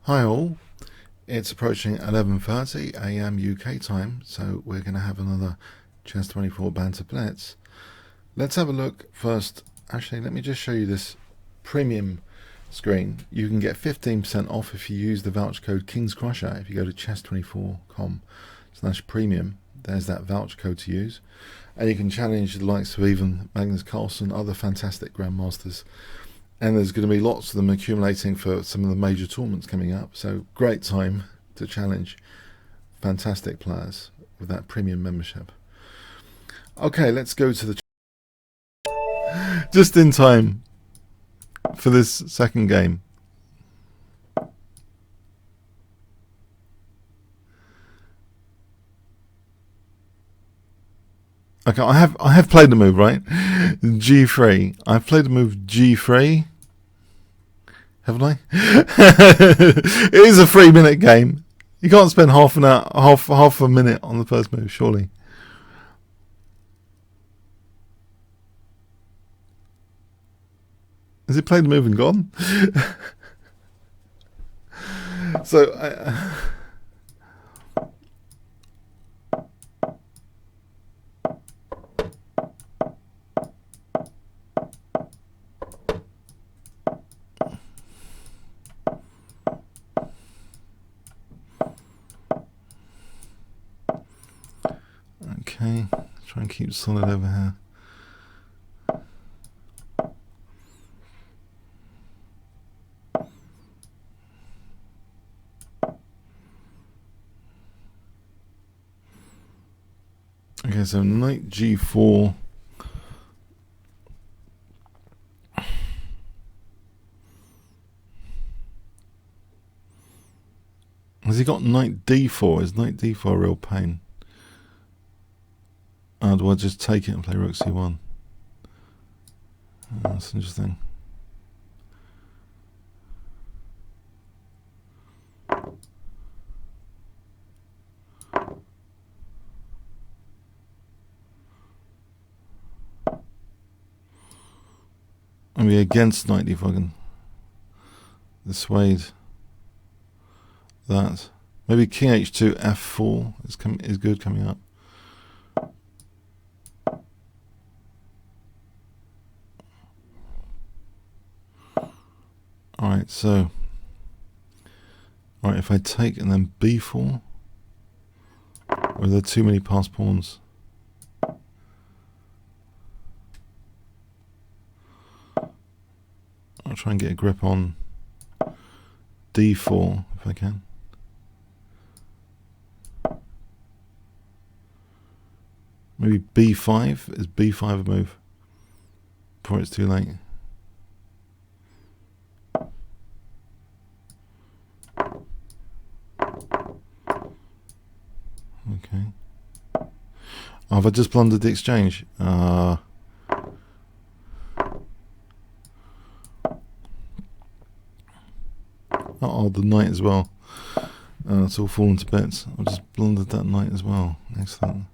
Hi all, it's approaching 11:30 AM UK time, so we're going to have another Chess 24 Banter Blitz. Let's have a look first. Actually, let me just show you this premium screen. You can get 15% off if you use the voucher code Kingscrusher. If you go to chess24.com/premium, there's that voucher code to use. And you can challenge the likes of even Magnus Carlsen, other fantastic grandmasters. And there's going to be lots of them accumulating for some of the major tournaments coming up. So great time to challenge fantastic players with that premium membership. Okay, let's go to the just in time for this second game. Okay, I have played the move, right? G3. I've played the move G3. Haven't I? It is a 3-minute game. You can't spend half a minute on the first move, surely. Has he played the move and gone? So okay, try and keep solid over here. Okay, so knight G4. Has he got knight D4? Is knight D4 a real pain? Do I just take it and play rook C1? That's interesting. Maybe against knight D4 I can dissuade that. Maybe king H2 F4 is good coming up. Alright, so if I take and then B4, or are there too many passed pawns? I'll try and get a grip on D4 if I can. Maybe B5. Is B5 a move before it's too late? Okay. Oh, have I just blundered the exchange? Uh-oh, the knight as well. It's all fallen to bits. I've just blundered that knight as well. Excellent.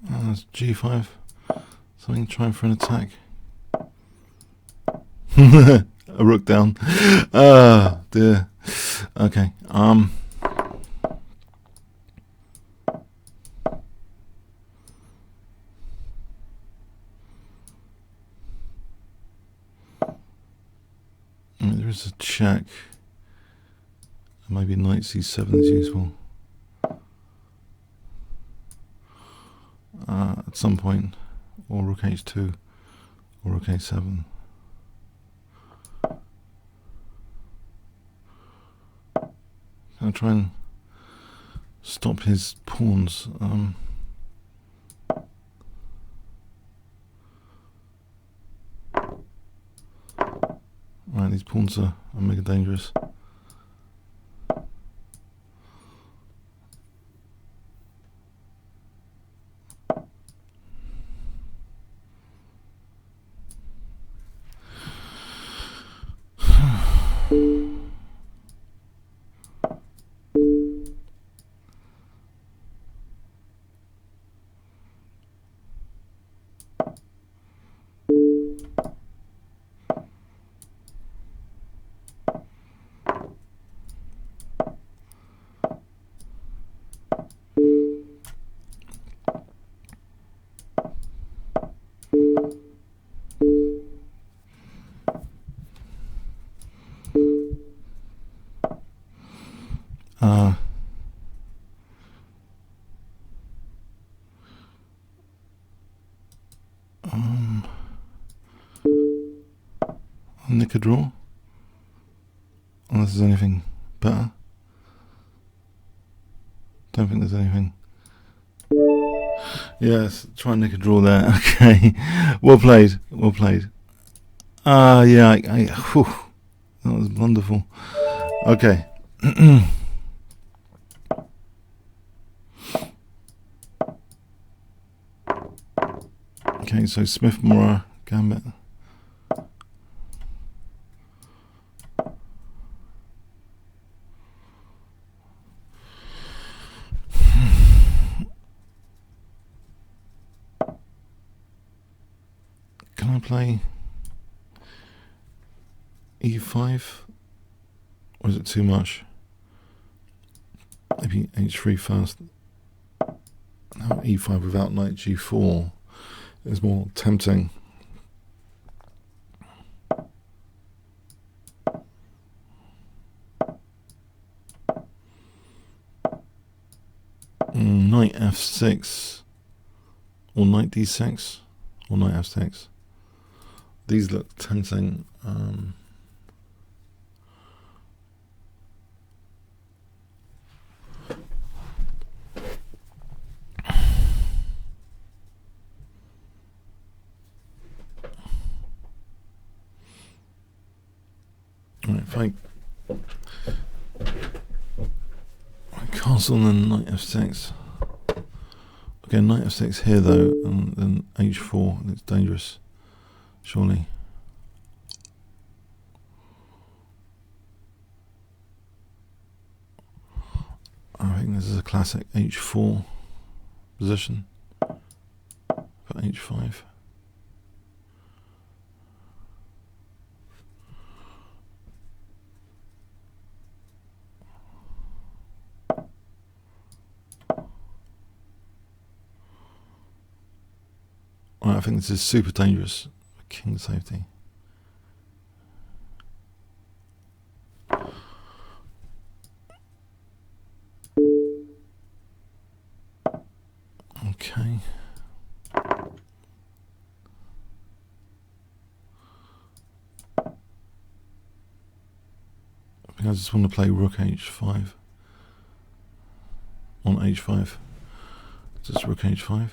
That's G5. Something trying for an attack. A rook down. Ah, dear. Okay. There is a check. Maybe knight C7 is useful. At some point, or rook H2, or rook A7. I'll try and stop his pawns. Right, these pawns are mega dangerous. Nick a draw, unless there's anything better. Don't think there's anything. Yes, try and nick a draw there. Okay, well played, well played. Yeah, whew, that was wonderful. Okay. Okay, so Smith, Mora, Gambit. Can I play E5? Or is it too much? Maybe H3 first. Now E5 without knight G4 is more tempting. Knight F6 or knight D6 or knight F6. These look tempting. Right, if I castle and then knight F6. Okay, knight F6 here though, and then H4, and it's dangerous, surely. I think this is a classic H4 position for H5. I think this is super dangerous for king safety. Okay. I think I just want to play rook H5 on H5. Just rook H5.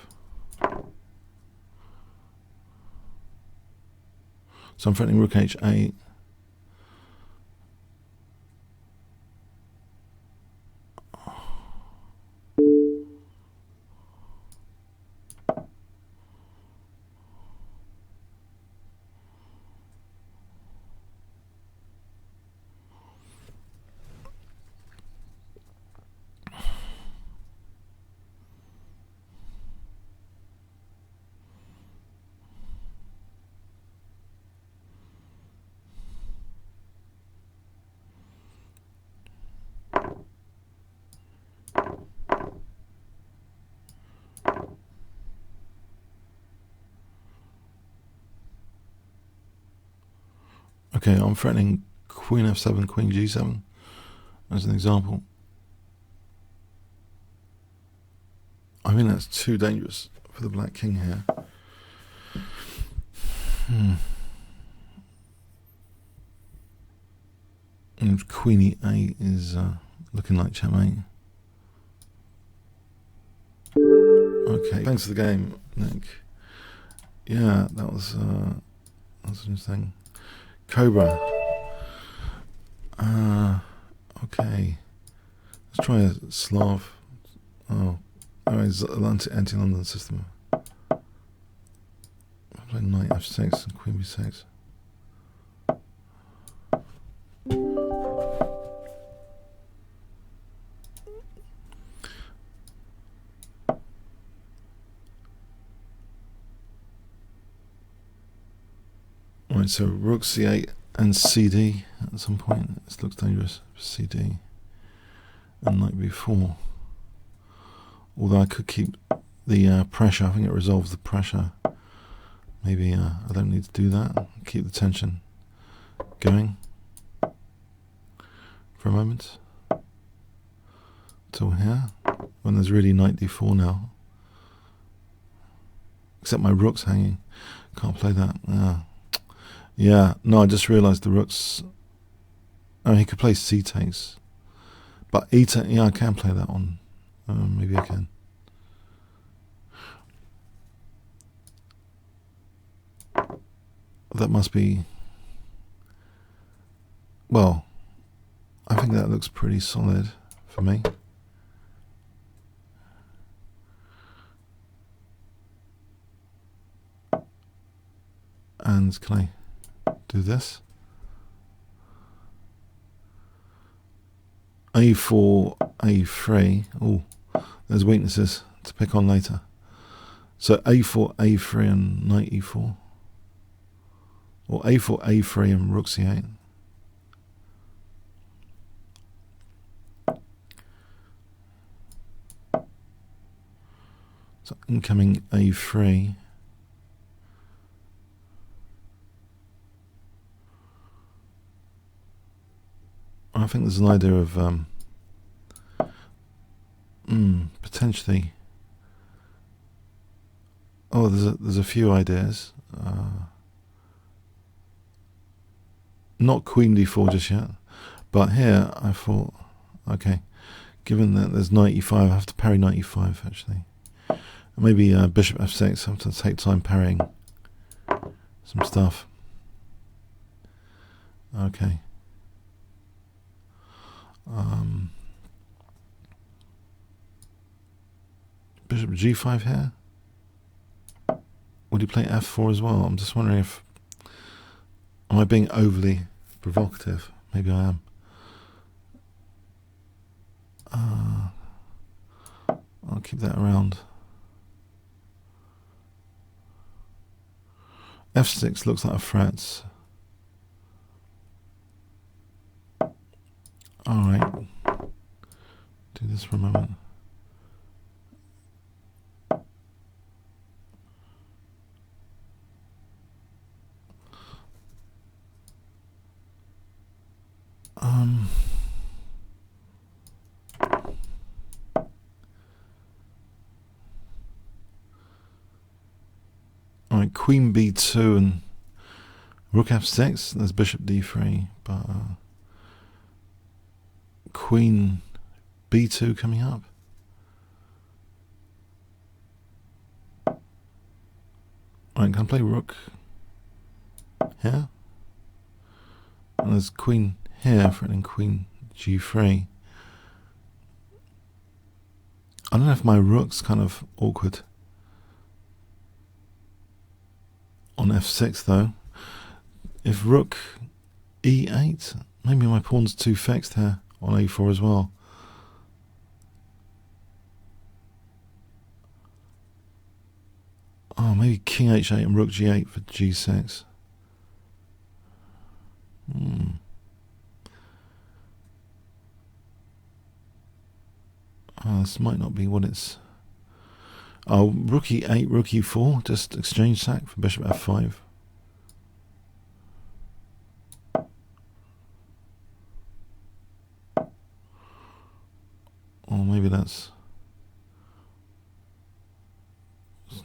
So I'm threatening rook H8. Okay, I'm threatening queen F7, queen G7 as an example. I think that's too dangerous for the black king here. And queen E8 is looking like checkmate. Okay, thanks for the game, Nick. Yeah, that was interesting. Cobra. Okay. Let's try a Slav. Oh, it's anti-London system. I'll play knight F6 and queen B6. Right, so rook C8 and CD at some point. This looks dangerous. CD and knight B4. Although I could keep the pressure. I think it resolves the pressure. Maybe I don't need to do that. Keep the tension going for a moment. till here, when there's really knight d4 now. Except my rook's hanging. Can't play that. Yeah, no, I just realised the rook's... Oh, he could play c takes. But e takes, yeah, I can play that one. Maybe I can. That must be... Well, I think that looks pretty solid for me. And can I do this? A4, A3. Oh, there's weaknesses to pick on later. So A4, A3 and knight E4. Or A4, A3 and rook C8. So incoming A3. I think there's an idea of potentially. Oh, there's a few ideas. Not queen d4 just yet, but here I thought, okay, given that there's knight e5, I have to parry knight e5 actually. Maybe bishop f6. I have to take time parrying some stuff. Okay. Bishop g5 here. Would he play f4 as well? I'm just wondering if... Am I being overly provocative? Maybe I am. I'll keep that around. f6 looks like a threat. Alright. Do this for a moment. Alright, queen b2 and rook f6. There's bishop d3, but queen b2 coming up. Alright, can I play rook here? And there's queen here, threatening queen g3. I don't know if my rook's kind of awkward on f6 though. If rook e8, maybe my pawn's too fixed here on a4 as well. Oh, maybe king h8 and rook g8 for g6. Oh, this might not be what it's... Oh, rook e8, rook e4, just exchange sack for bishop f5. Or maybe that's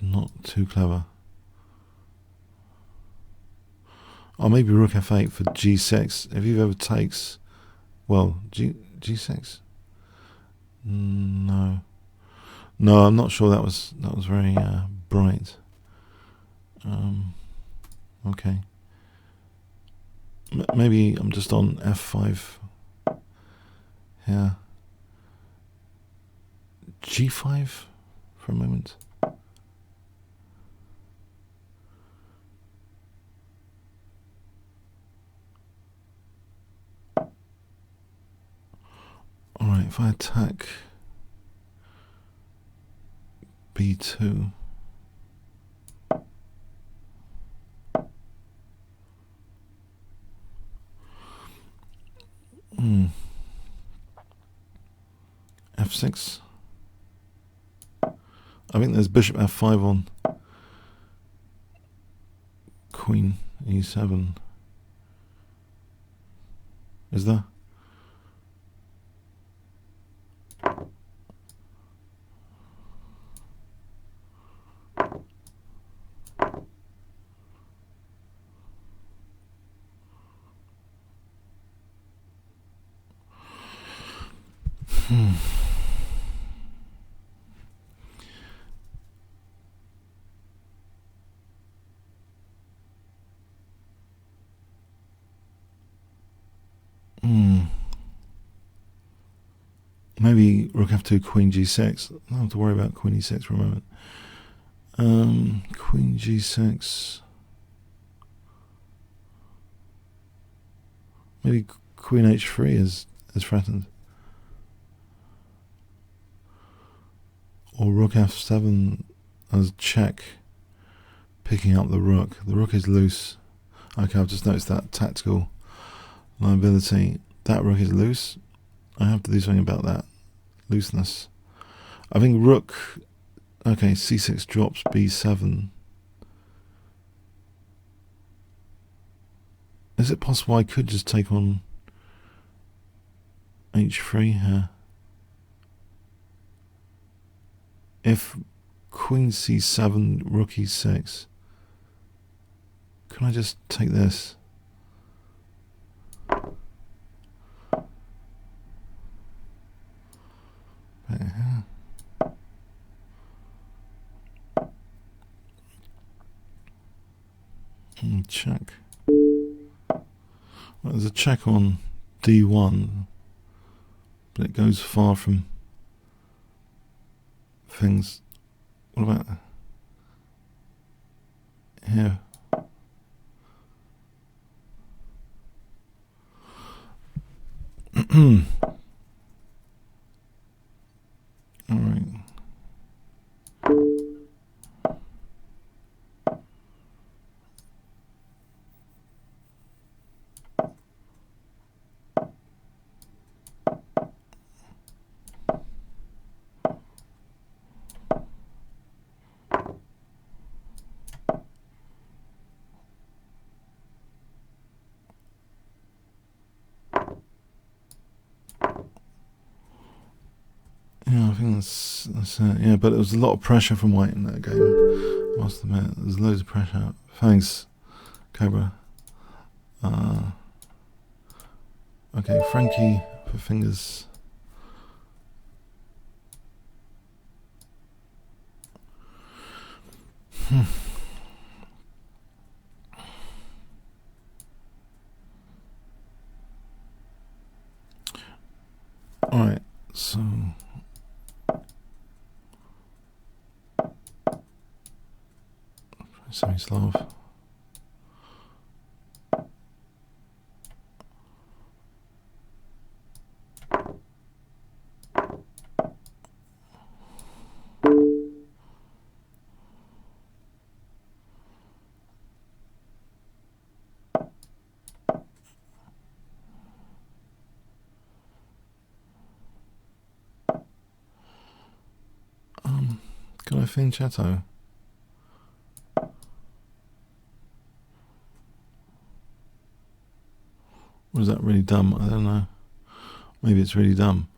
not too clever. Or maybe rook f8 for g6. If he ever takes, well, g6. No, I'm not sure that was very bright. Okay. Maybe I'm just on f5 here. g5 for a moment. Alright, if I attack b2, f6. I think there's bishop f5 on queen e7. Is there? Maybe rook f2, queen g6. I don't have to worry about queen e6 for a moment. Queen g6. Maybe queen h3 is threatened. Or rook f7 as check, picking up the rook. The rook is loose. Okay, I've just noticed that tactical liability. That rook is loose. I have to do something about that looseness. I think rook, okay, c6 drops, b7. Is it possible I could just take on h3 here? If queen c7, rook e6, can I just take this? Check. Well, there's a check on d1, but it goes far from things. What about here? All right. Yeah, I think that's it. Yeah, but it was a lot of pressure from white in that game. I must admit, there's loads of pressure. Thanks, Cobra. Okay, Frankie for fingers. Alright, so semi-Slav. Can I fin Chateau? Or is that really dumb? I don't know. Maybe it's really dumb.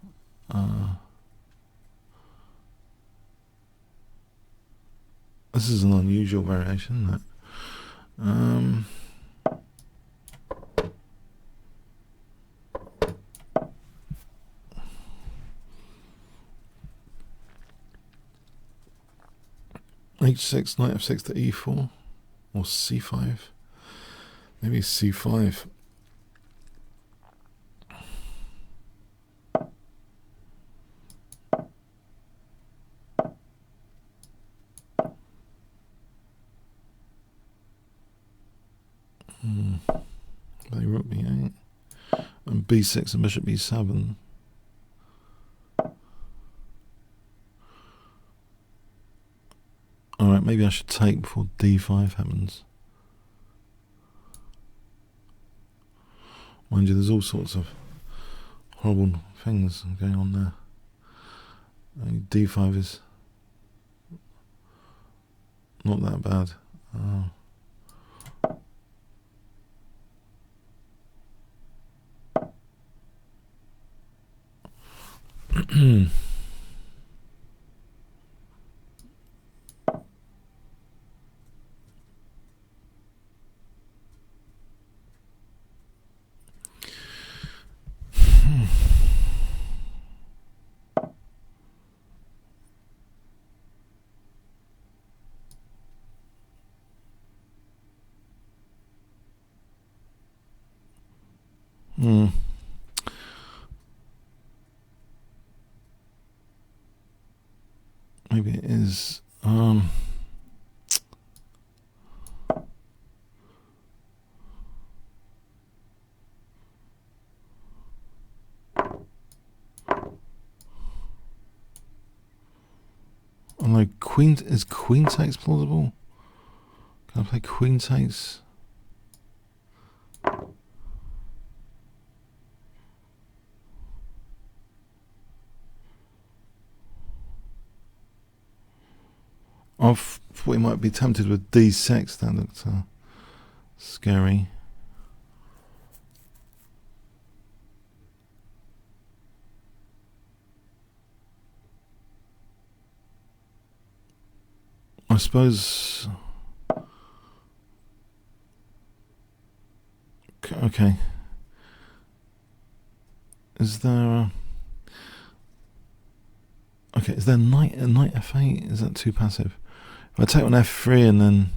This is an unusual variation, isn't it? H6, knight f6 to e4, or c5. Maybe c5. They rook b8 and b6 and bishop b7. Alright, maybe I should take before d5 happens. Mind you, there's all sorts of horrible things going on there. d5 is not that bad. is although queen takes plausible. Can I play queen takes? I thought he might be tempted with d6. That looked scary. I suppose. Okay. Is there? Okay. Is there knight f8? Is that too passive? If I take on f3 and then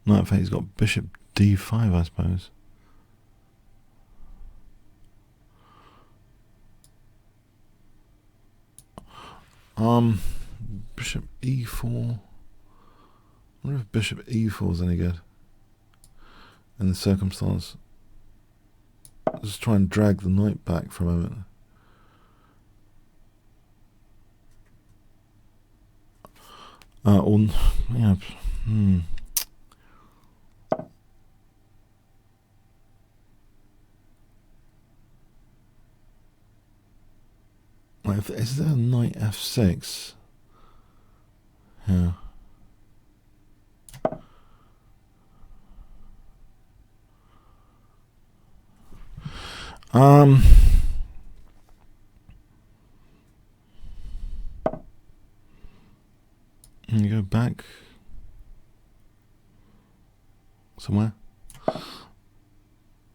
knight f8, he's got bishop d5, I suppose. Bishop e4. I wonder if bishop e4 is any good in the circumstance. Just try and drag the knight back for a moment. Yeah. Is there a knight f6? Yeah. And you go back somewhere.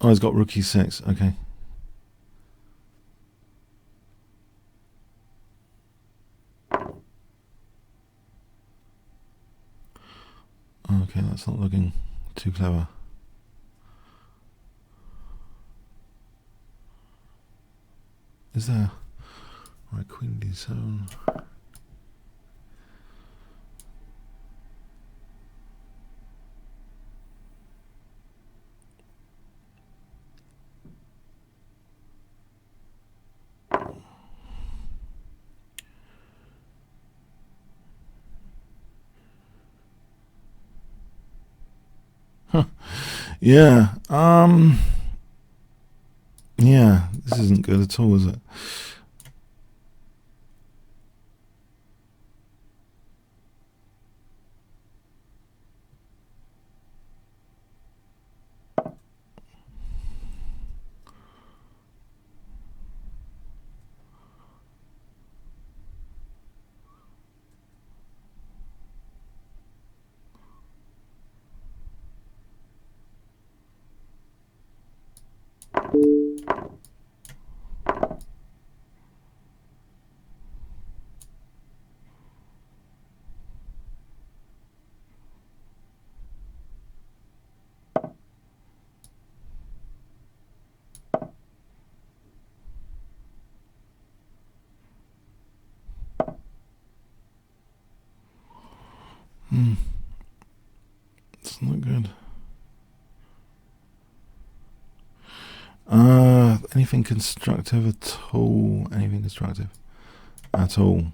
Oh, he's got rook e6. Okay. Okay, that's not looking too clever. Is there? Right, queen d7. Yeah. Yeah, this isn't good at all, is it? It's not good. Anything constructive at all? Anything constructive at all?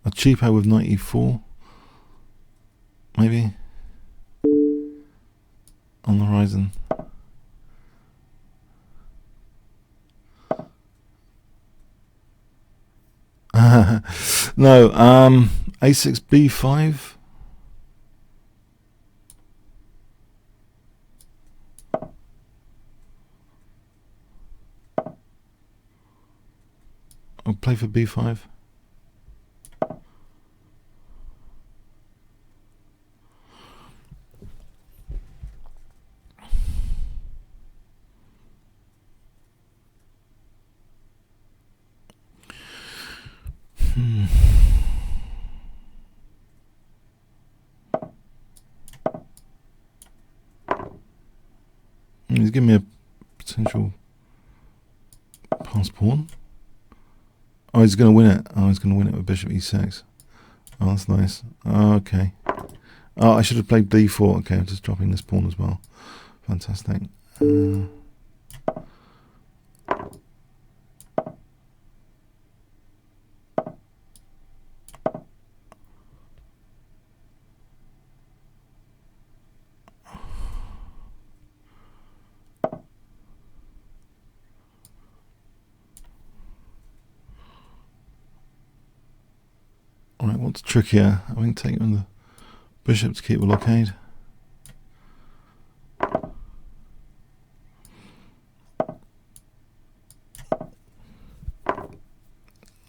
A cheapo with knight e4, maybe, on the horizon. No, a6 b5. I'll play for b5. giving me a potential pass pawn. Oh, he's going to win it. Oh, he's going to win it with bishop e6. Oh, that's nice. Oh, okay. Oh, I should have played d4. Okay, I'm just dropping this pawn as well. Fantastic. Alright, what's trickier? I think taking on the bishop to keep the blockade.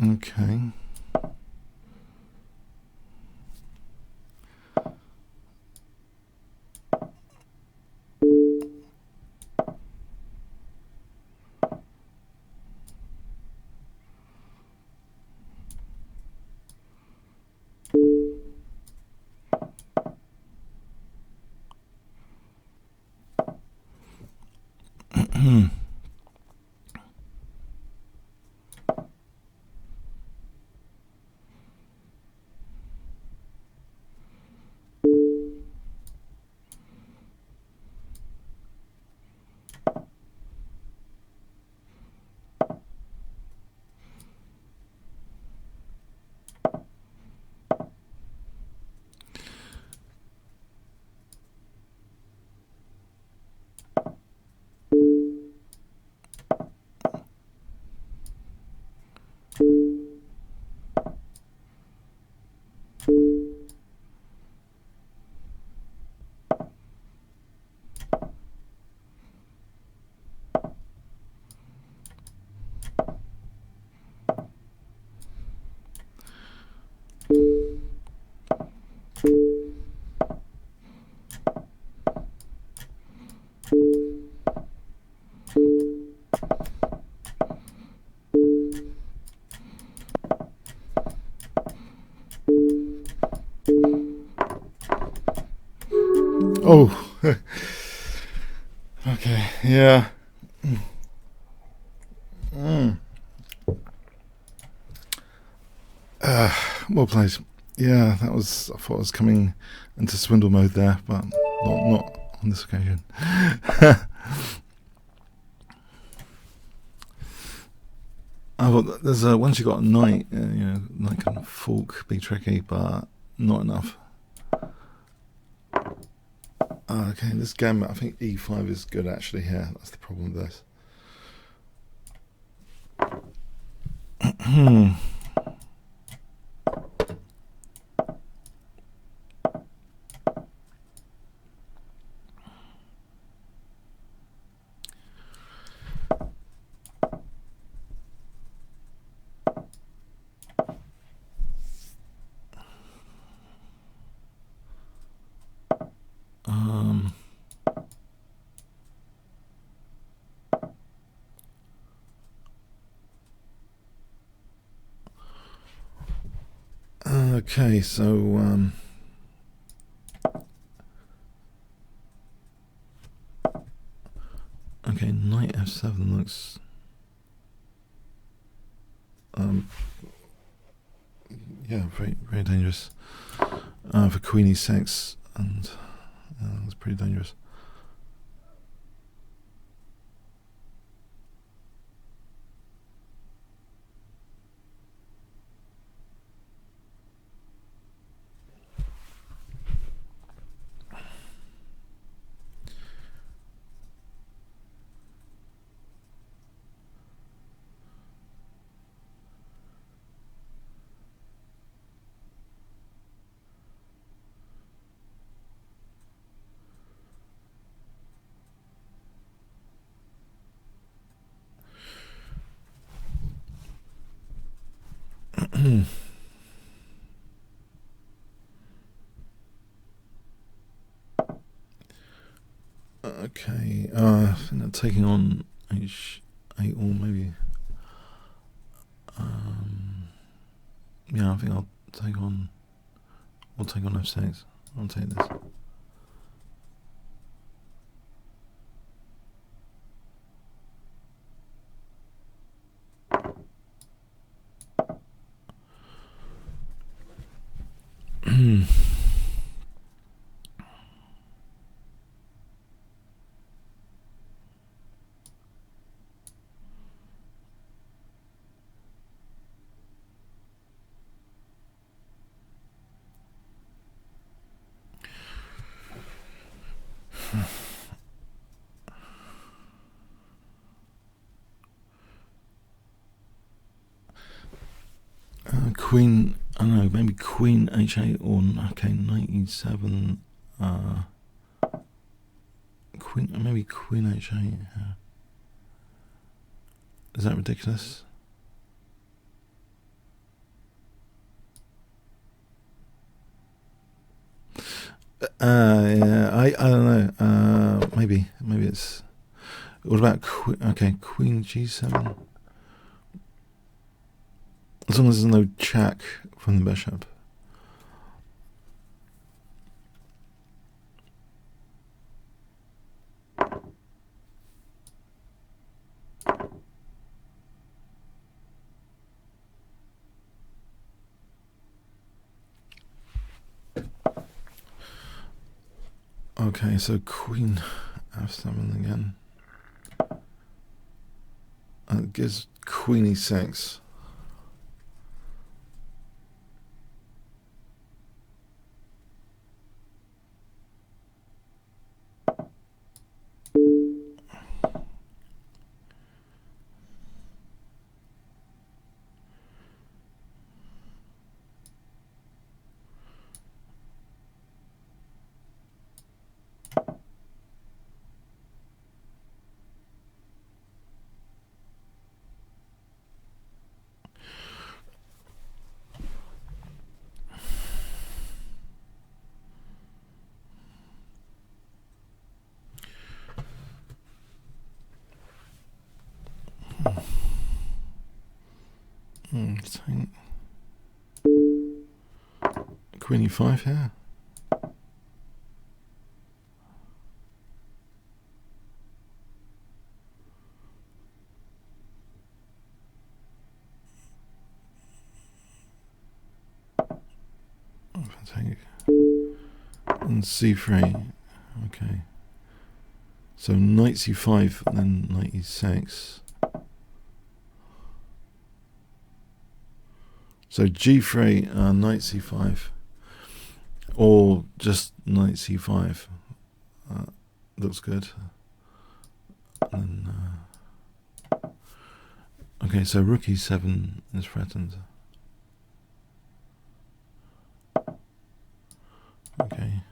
Okay. Oh, okay, yeah. Well played. Yeah, that was. I thought I was coming into swindle mode there, but not on this occasion. I thought there's once you got a knight, knight can fork be tricky, but not enough. Okay, this gambit, I think e5 is good actually here. That's the problem with this. Okay, so okay, knight f7 looks yeah, very dangerous for queen e6, and that's pretty dangerous. Okay, I think they're taking on h8 or maybe. Yeah, I think I'll take on f6. I'll take this. Queen, I don't know, maybe Queen H8 or, okay, 97, Queen, maybe Queen H8, yeah. Is that ridiculous? Yeah, I don't know, maybe it's, what about, okay, Queen G7? As long as there's no check from the bishop. Okay, so Queen F7 again. It gives Queen E6. Queen E5 here. And C3. Okay. So knight C5 and then knight E6. So G3, knight C5, or just knight C5. Looks good. And then, okay, so rook E7 is threatened. Okay.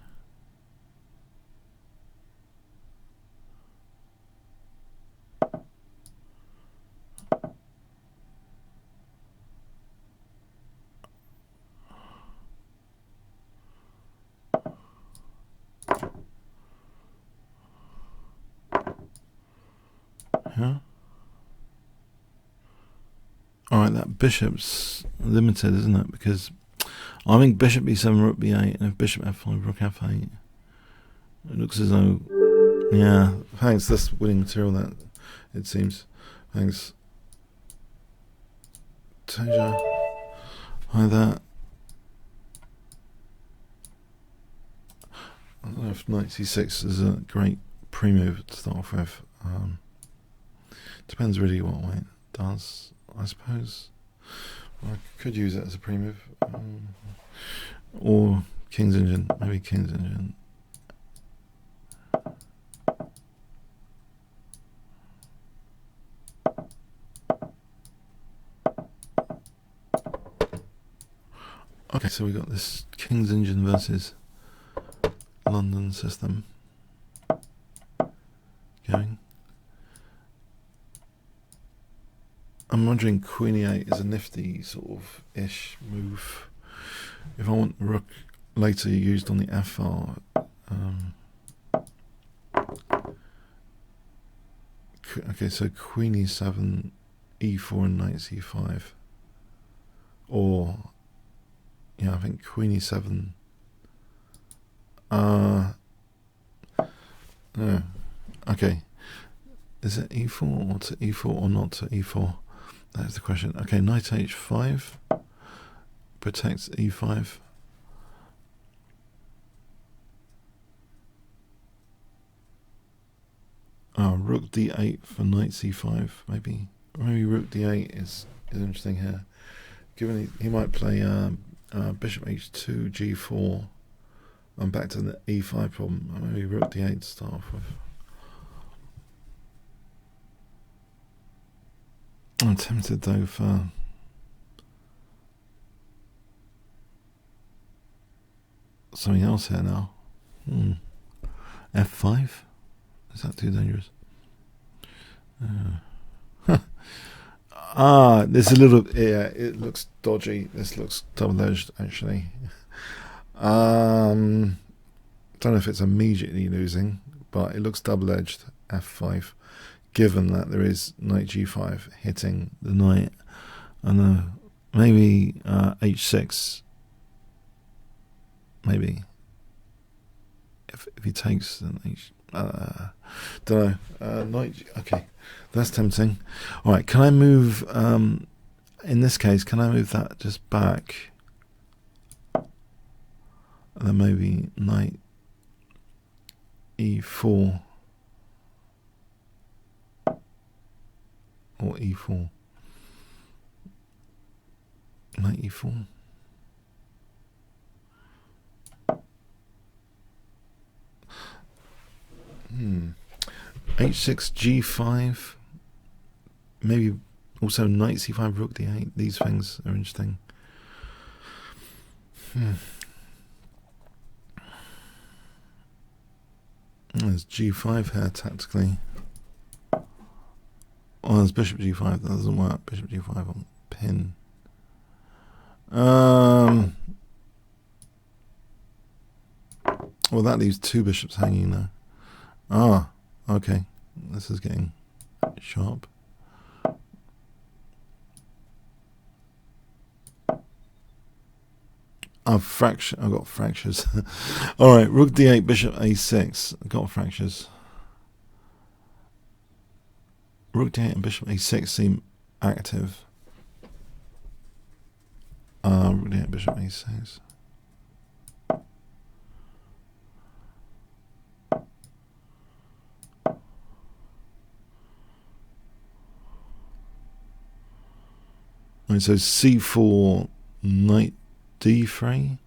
Yeah. Alright, that bishop's limited, isn't it? Because I think bishop B7, rook B8, and if bishop F5, rook F8, it looks as though, yeah, thanks, that's winning material, that, it seems. Thanks. Teja. Hi there. I don't know if knight C6 is a great pre-move to start off with. Depends really what white does, I suppose. Well, I could use it as a pre-move. Or King's Engine, maybe King's Engine. Okay, so we got this King's Engine versus London system going. I'm wondering Queen E8 is a nifty sort of ish move. If I want rook later used on the F-file, okay, so Queen E7, E4 and Knight C5. Or, yeah, I think Queen E7. No. Okay. Is it E4 or to E4 or not to E4? That's the question. Okay, Knight H5 protects E5. Oh, rook d8 for knight c5, maybe. Maybe rook d8 is interesting here. Given he might play bishop h2, g4. I'm back to the e5 problem. Maybe rook d8 to start off with. I'm tempted though for something else here now. f5? Is that too dangerous? This is a little, yeah, it looks dodgy. This looks double-edged, actually. Don't know if it's immediately losing, but it looks double-edged, f5, given that there is knight g5 hitting the knight, and maybe h6, maybe, if he takes, then don't know, knight, okay, that's tempting. Alright, can I move, in this case, can I move that just back, and then maybe knight e4 or e4, knight e4. h6 g5, maybe also knight c5 rook d8. These things are interesting. There's g5 here tactically. Oh, there's bishop g5. That doesn't work. Bishop g5 on pin. Well, that leaves two bishops hanging now. Ah, okay. This is getting sharp. I've got fractures. Alright, rook d8, bishop a6. I've got fractures. Rook d8 and bishop a6 seem active. Rook d8, bishop a6. Right, so c4, knight d3.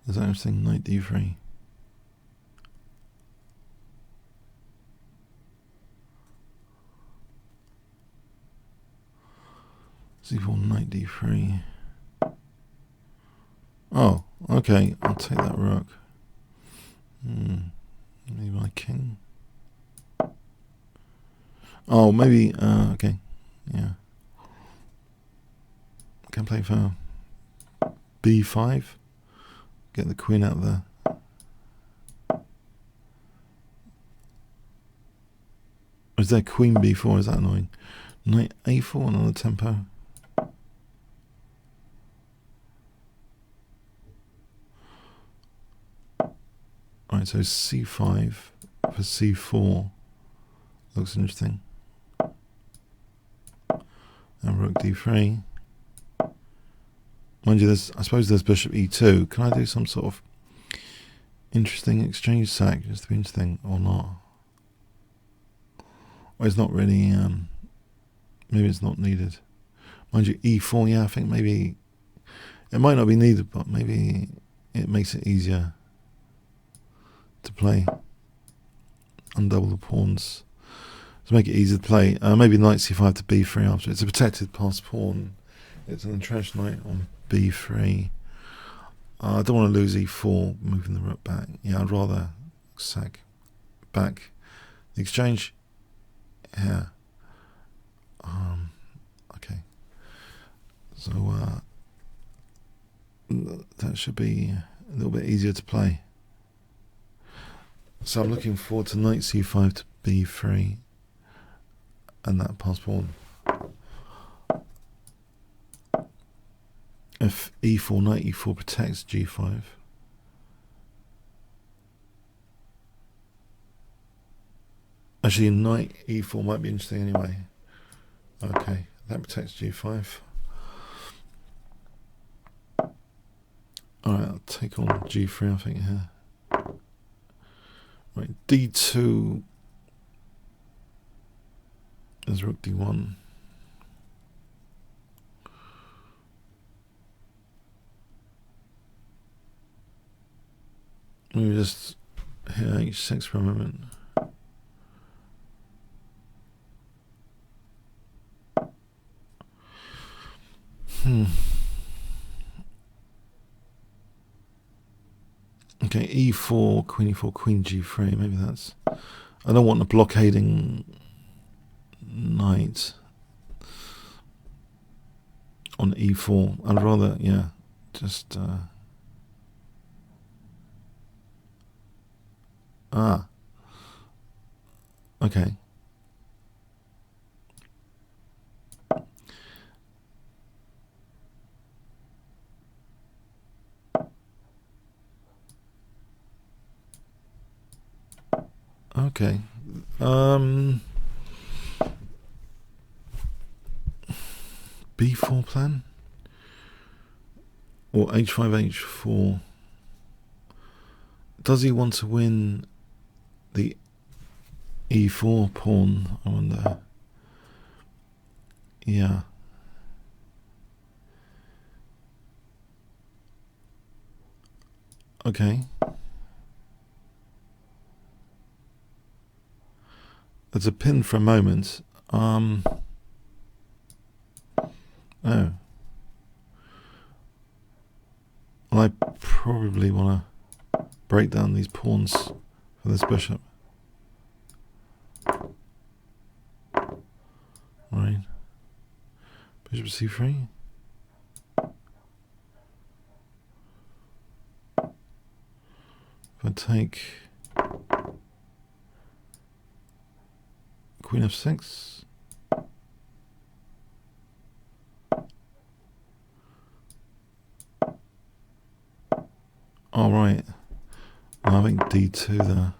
Is that interesting? Knight d3. c4, knight d3. Oh, okay. I'll take that rook. Maybe my king. Oh, maybe. Okay. Yeah. Can play for b5. Get the queen out there. Is there queen b4? Is that annoying? Knight a4, another tempo. Right, so c5 for c4 looks interesting. And rook d3. Mind you, I suppose there's bishop e2. Can I do some sort of interesting exchange sack just to be interesting, or not? Or it's not really, maybe it's not needed. Mind you, e4, yeah, I think maybe, it might not be needed, but maybe it makes it easier to play. Undouble the pawns. To make it easier to play, maybe knight c5 to b3 after. It's a protected passed pawn. It's an entrenched knight on b3. I don't want to lose e4, moving the rook back. Yeah, I'd rather sack back the exchange. Yeah. Okay. So that should be a little bit easier to play. So I'm looking forward to knight c5 to b3 and that passed pawn. If e4, knight e4 protects g5. Actually, knight e4 might be interesting anyway. Okay, that protects g5. Alright, I'll take on g3, I think, here. Right, d2. There's rook d1. Maybe just hit h6 for a moment. Okay, e4, queen e4, queen g3. Maybe that's... I don't want a blockading knight on e4. I'd rather, yeah, just... Okay. Okay. B4 plan? Or h5, h4? Does he want to win the e4 pawn? I wonder. Yeah. Okay. There's a pin for a moment. Oh. Well, I probably want to break down these pawns for this bishop. Right. Bishop c3. If I take queen f6. All right. I think d2 there.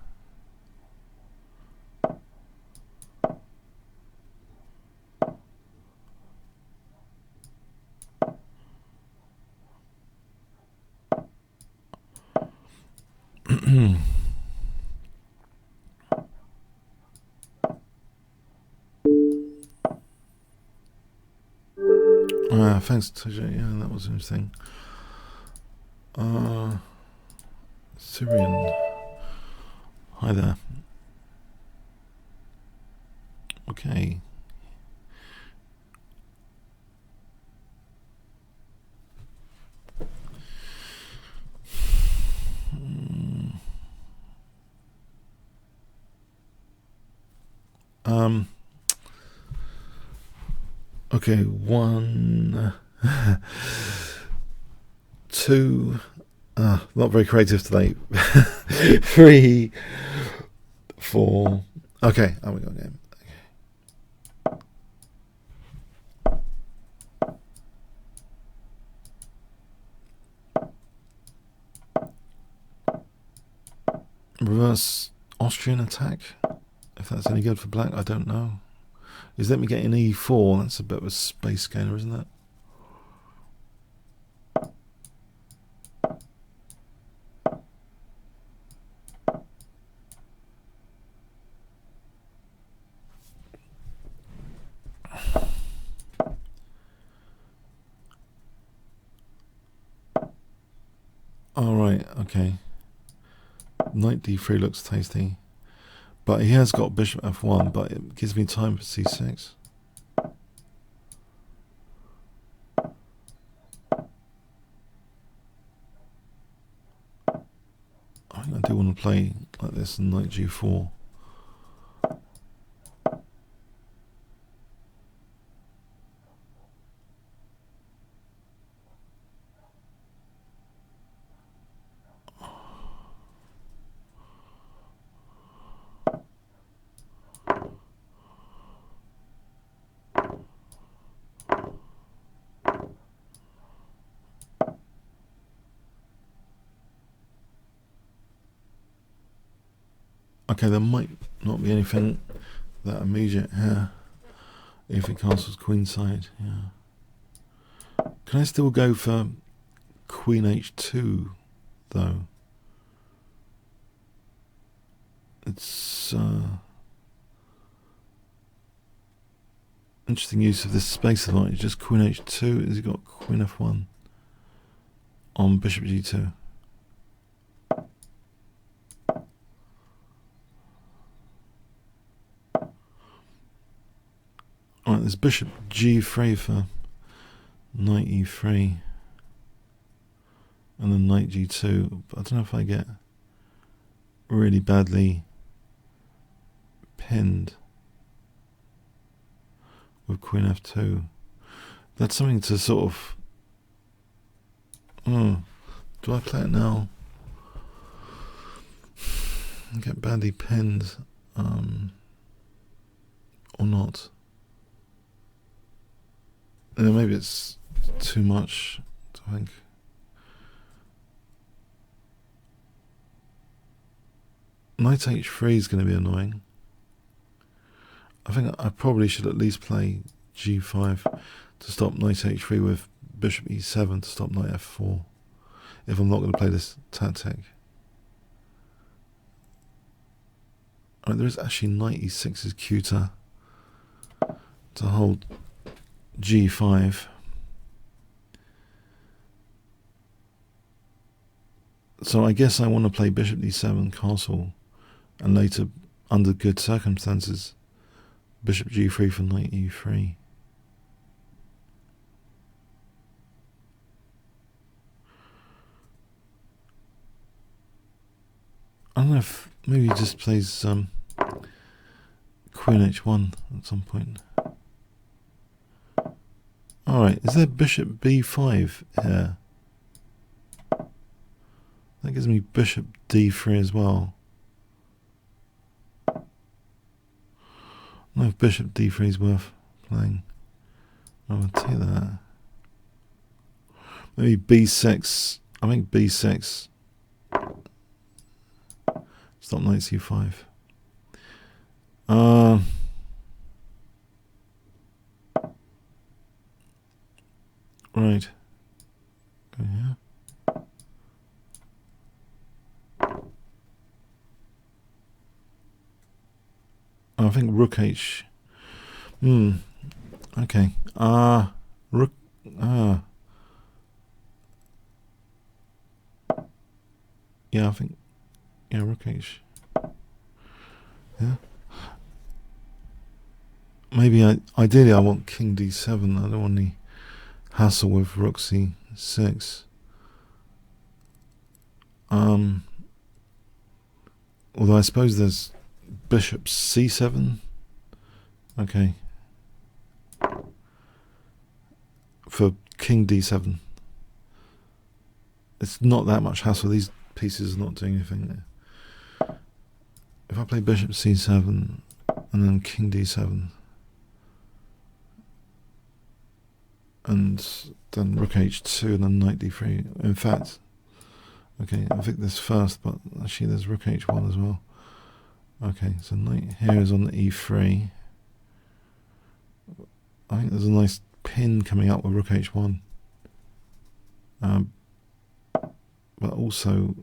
Thanks, TJ. Yeah, that was interesting. Syrian. Hi there. Okay. Okay, 1, 2, not very creative today. 3, 4. Okay, we got a game. Reverse Austrian attack. If that's any good for black, I don't know. Is let me get an e4. That's a bit of a space gainer, isn't it? All right, okay. Knight d3 looks tasty, but he has got bishop f1, but it gives me time for c6. I think I do want to play like this and knight g4. Okay, there might not be anything that immediate here. If it castles queenside, yeah. Can I still go for queen h2 though? It's Interesting use of this space a lot. It's just Queen H2. Has he got Queen F1 on Bishop G2? Alright, there's Bishop G3 for Knight E3. And then Knight G2. But I don't know if I get really badly pinned with Queen F2. That's something to sort of... do I play it now? I get badly pinned or not? Maybe it's too much, I think. Knight H3 is going to be annoying. I think I probably should at least play G5 to stop Knight H3 with Bishop E7 to stop Knight F4 if I'm not going to play this tactic. Right, there is actually Knight E6 is cuter to hold G5. So I guess I want to play Bishop D7 castle and later, under good circumstances, Bishop G3 for Knight E3. I don't know if maybe he just plays Queen H1 at some point. Alright, is there Bishop B5 here? That gives me Bishop D3 as well. I don't know if Bishop D3 is worth playing. I would take that. Maybe B6. I think B6. Stop Knight C5. Right. Go here. I think Rook H. Okay. Rook. Yeah, I think. Yeah, Rook H. Yeah. Maybe ideally I want King D7. I don't want any hassle with Rook C6. Although I suppose there's Bishop C7. Okay. For King D7. It's not that much hassle. These pieces are not doing anything there. If I play Bishop C7 and then King D7 and then Rook H2 and then Knight D3. In fact, okay, I think this first, but actually there's Rook H1 as well. Okay, so Knight here is on the E3. I think there's a nice pin coming up with Rook H1. But also,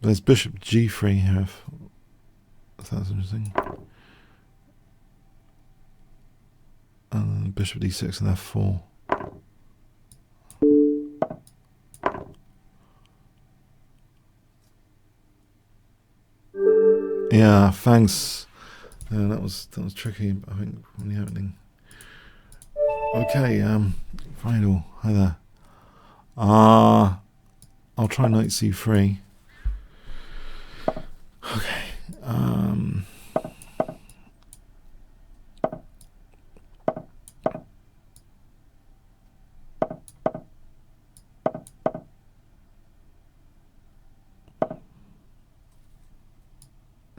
there's Bishop G3 here, if that's interesting. And Bishop D6 and F4. Yeah, thanks. That was tricky, I think, from the opening. Okay, final. Hi there. I'll try Knight C3. Okay.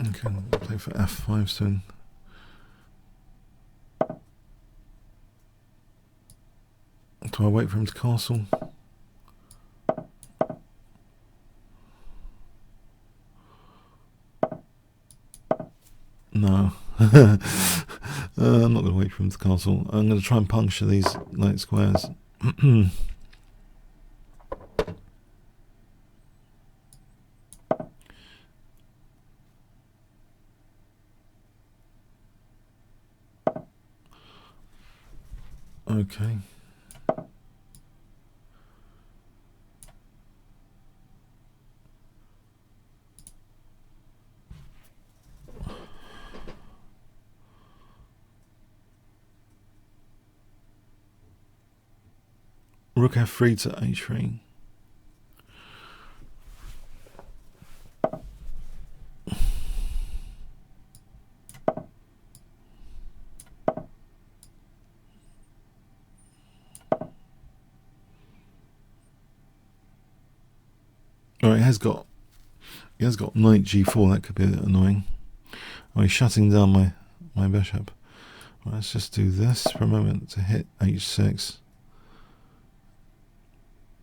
Okay, I'll play for F5 soon. Do I wait for him to castle? No. I'm not going to wait for him to castle. I'm going to try and puncture these knight squares. Okay. Rook f3 to h3. Oh, he has got knight g4. That could be a bit annoying. Oh, he's shutting down my bishop. Well, let's just do this for a moment to hit h6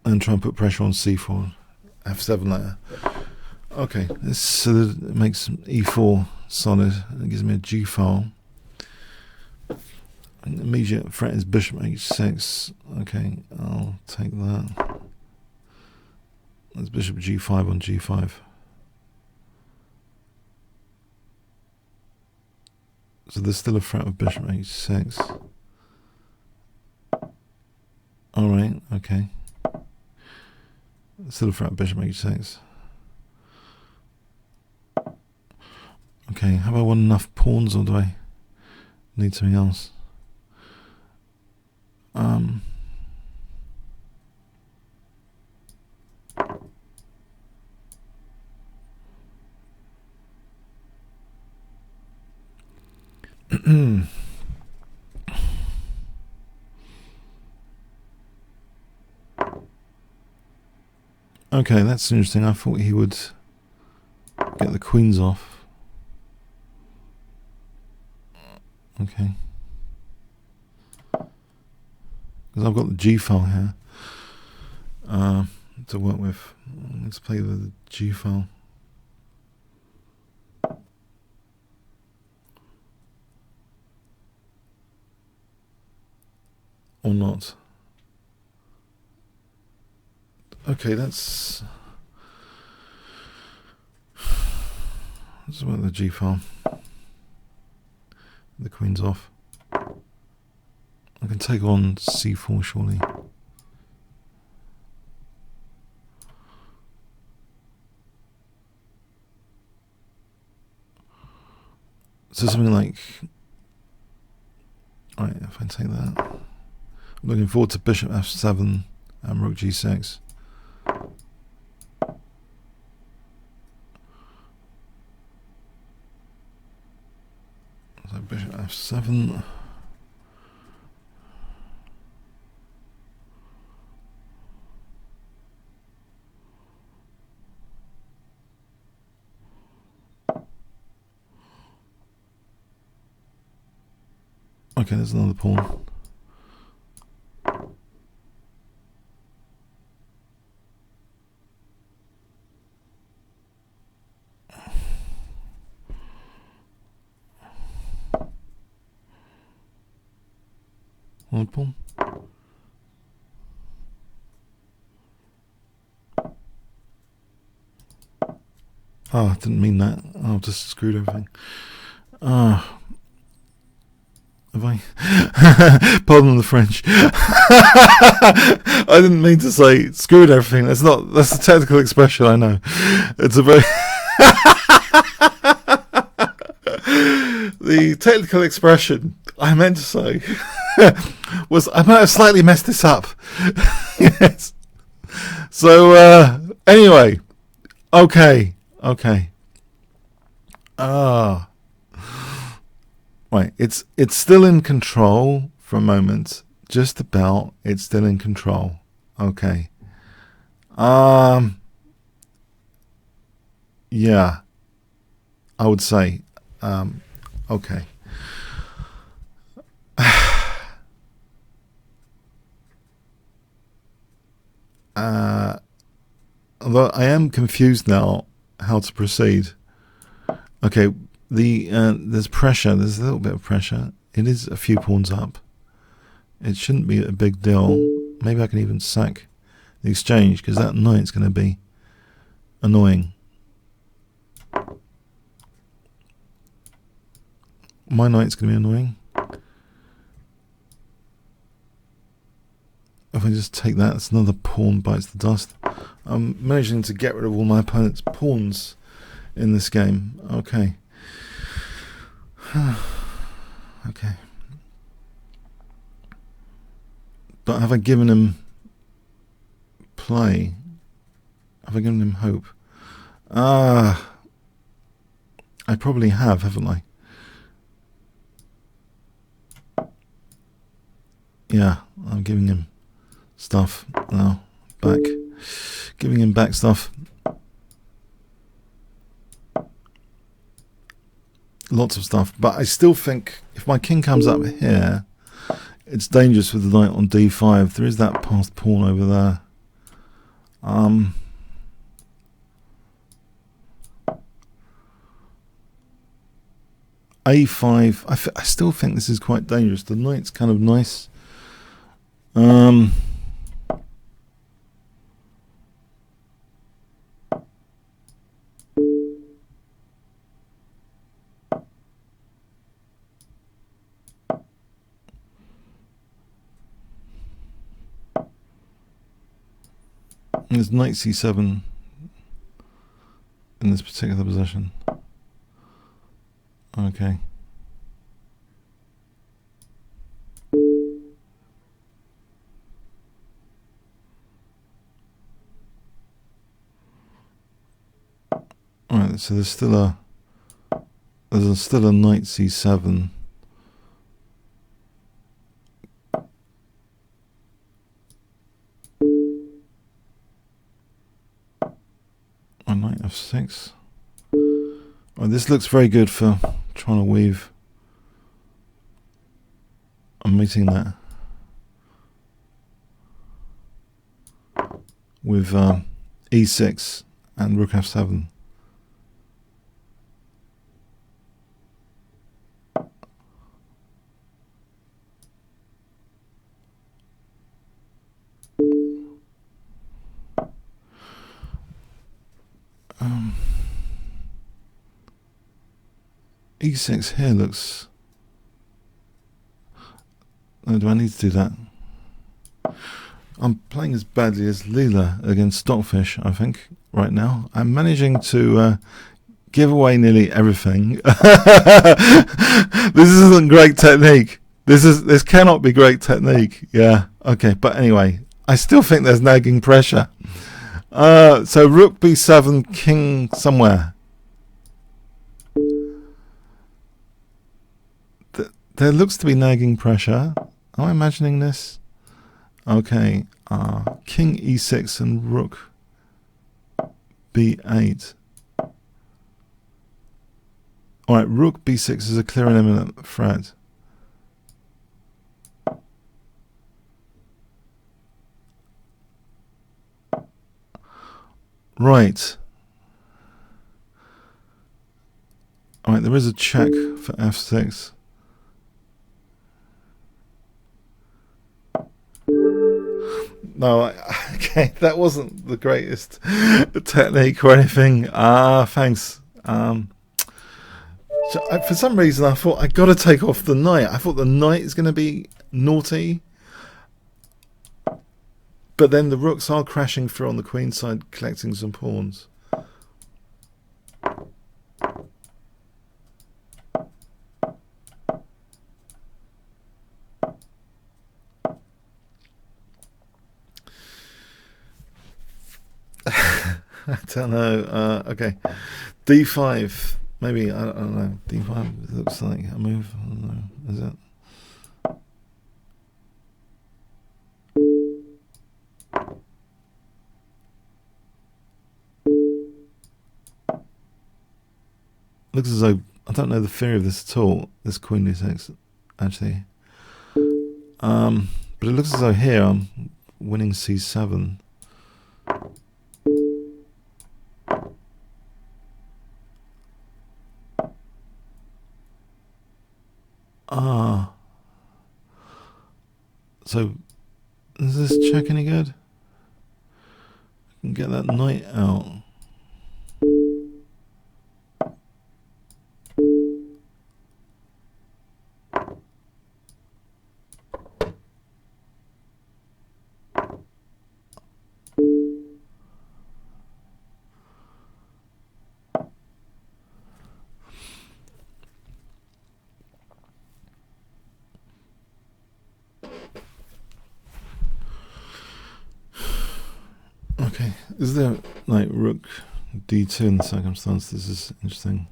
and try and put pressure on c4, f7 later. Okay, this so that it makes e4 solid. It gives me a g file. And the immediate threat is bishop h6. Okay, I'll take that. There's bishop g5 on g5. So there's still a threat of bishop h6. Alright, okay. Still a threat of bishop h6. Okay, have I won enough pawns or do I need something else? Okay, that's interesting. I thought he would get the queens off. Okay. Because I've got the G file here to work with. Let's play with the G file. Or not. Okay, let's work the G file. The queen's off. I can take on c4 surely. So something like, alright, if I take that, I'm looking forward to bishop f7 and rook g6. So bishop f7. Okay, there's another pawn. One pawn. Oh, I didn't mean that. Oh, I've just screwed everything. Ah. Have I? Pardon the French. I didn't mean to say screwed everything. That's a technical expression, I know. It's a very the technical expression I meant to say was I might have slightly messed this up. Yes. So anyway, okay. Right, it's still in control for a moment. Just about, it's still in control. Okay. Yeah. I would say, okay. Although I am confused now how to proceed. Okay, there's pressure. There's a little bit of pressure. It is a few pawns up. It shouldn't be a big deal. Maybe I can even sack the exchange because that knight's going to be annoying. My knight's going to be annoying. if I just take that, it's another pawn bites the dust. I'm managing to get rid of all my opponent's pawns in this game. Okay. Okay. But have I given him play? Have I given him hope? I probably have, haven't I? Yeah, I'm giving him stuff now. Back. Giving him back stuff. Lots of stuff. But I still think if my king comes up here, it's dangerous with the knight on d5. There is that passed pawn over there. a5. I still think this is quite dangerous. The knight's kind of nice. There's knight c7 in this particular position. Okay. Alright, so there's still a knight c7. A knight f6. Oh, this looks very good for trying to weave. I'm meeting that with e6 and rook f7. E6 here looks... No, do I need to do that? I'm playing as badly as Leela against Stockfish, I think, right now. I'm managing to give away nearly everything. This isn't great technique. This cannot be great technique. Yeah, okay, but anyway, I still think there's nagging pressure. So rook b7, king somewhere. There looks to be nagging pressure. Am I imagining this? Okay, king e6 and rook b8. Alright, rook b6 is a clear and imminent threat. Right. Alright, there is a check for f6. No, okay, that wasn't the greatest technique or anything. Thanks. So for some reason I thought I got to take off the knight. I thought the knight is going to be naughty. But then the rooks are crashing through on the queen side, collecting some pawns. I don't know. Okay, d5. Maybe I don't know. D5 looks like a move. I don't know. Is it? Looks as though I don't know the theory of this at all. This queen d6, actually. But it looks as though here I'm winning c7. So does this check any good? I can get that knight out. Okay, is there like rook d2 in the circumstance? This is interesting.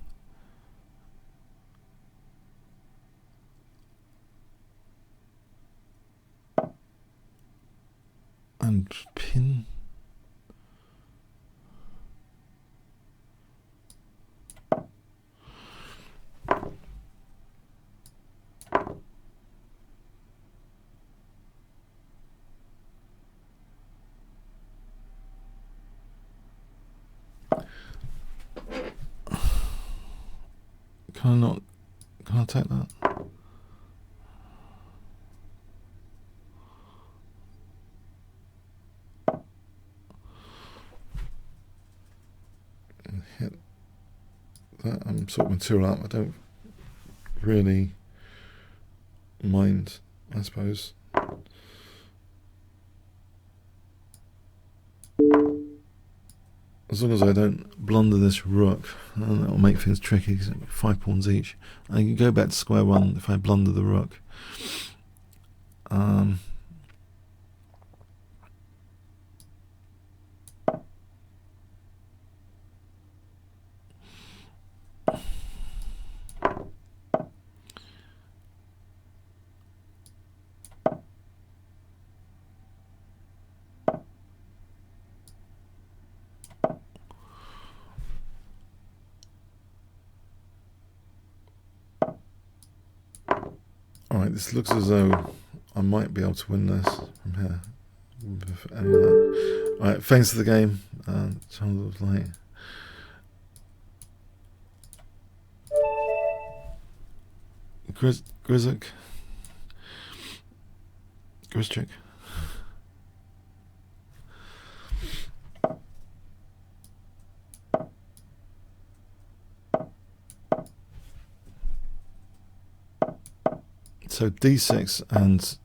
And pin. Can I take that? And hit that. I'm sort of material up. I don't really mind, I suppose. As long as I don't blunder this rook, and that will make things tricky because 5 pawns each. I can go back to square one if I blunder the rook. Alright, this looks as though I might be able to win this from here. Alright, thanks for the game. Child of Light. Grizzlick. Gristrick. So d6, and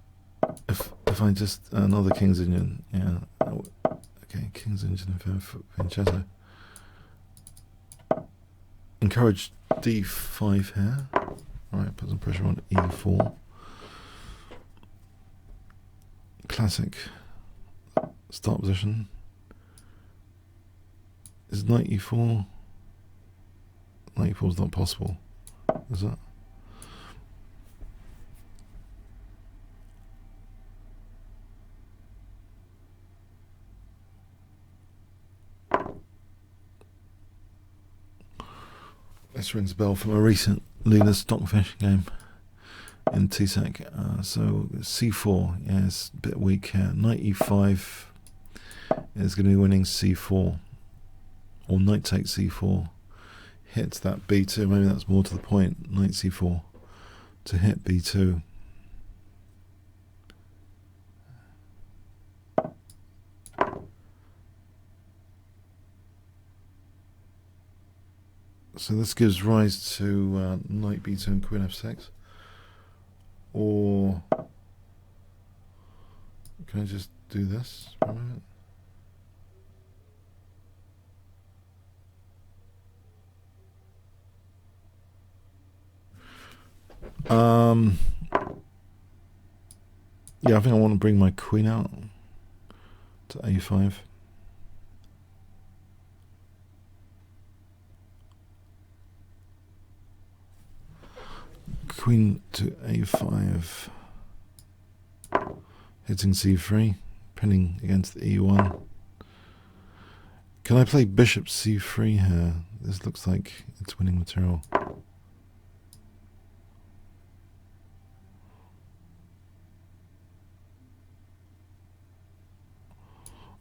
if I just another King's Indian, yeah, okay, King's Indian for Vincenzo. Encourage d5 here. All right, put some pressure on e4. Classic start position. Is knight e4? Knight e4 is not possible, is that? This rings a bell from a recent Leela Stockfish game in TSEC. So c4, yeah, it's a bit weak here. Knight e5 is going to be winning c4, or knight takes c4, hits that b2. Maybe that's more to the point. Knight c4 to hit b2. So this gives rise to knight b2 and queen f6. Or can I just do this for a moment? Yeah, I think I want to bring my queen out to a5. Queen to a5, hitting c3, pinning against the e1. Can I play bishop c3 here? This looks like it's winning material.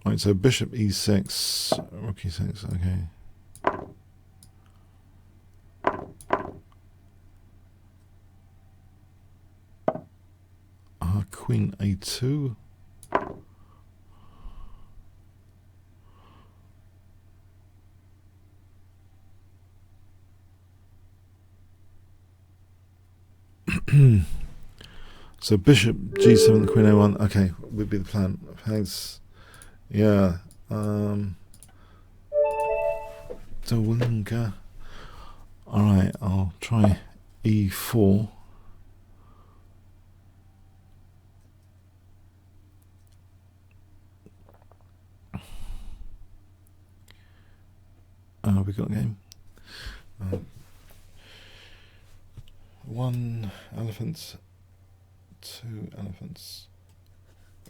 Right, so bishop e6, rook e6, okay. Queen a2. So bishop g7, queen a1. Okay, would be the plan. Thanks. Yeah. Dawinga. Alright, I'll try e4. We got a game. 1 elephant, 2 elephants,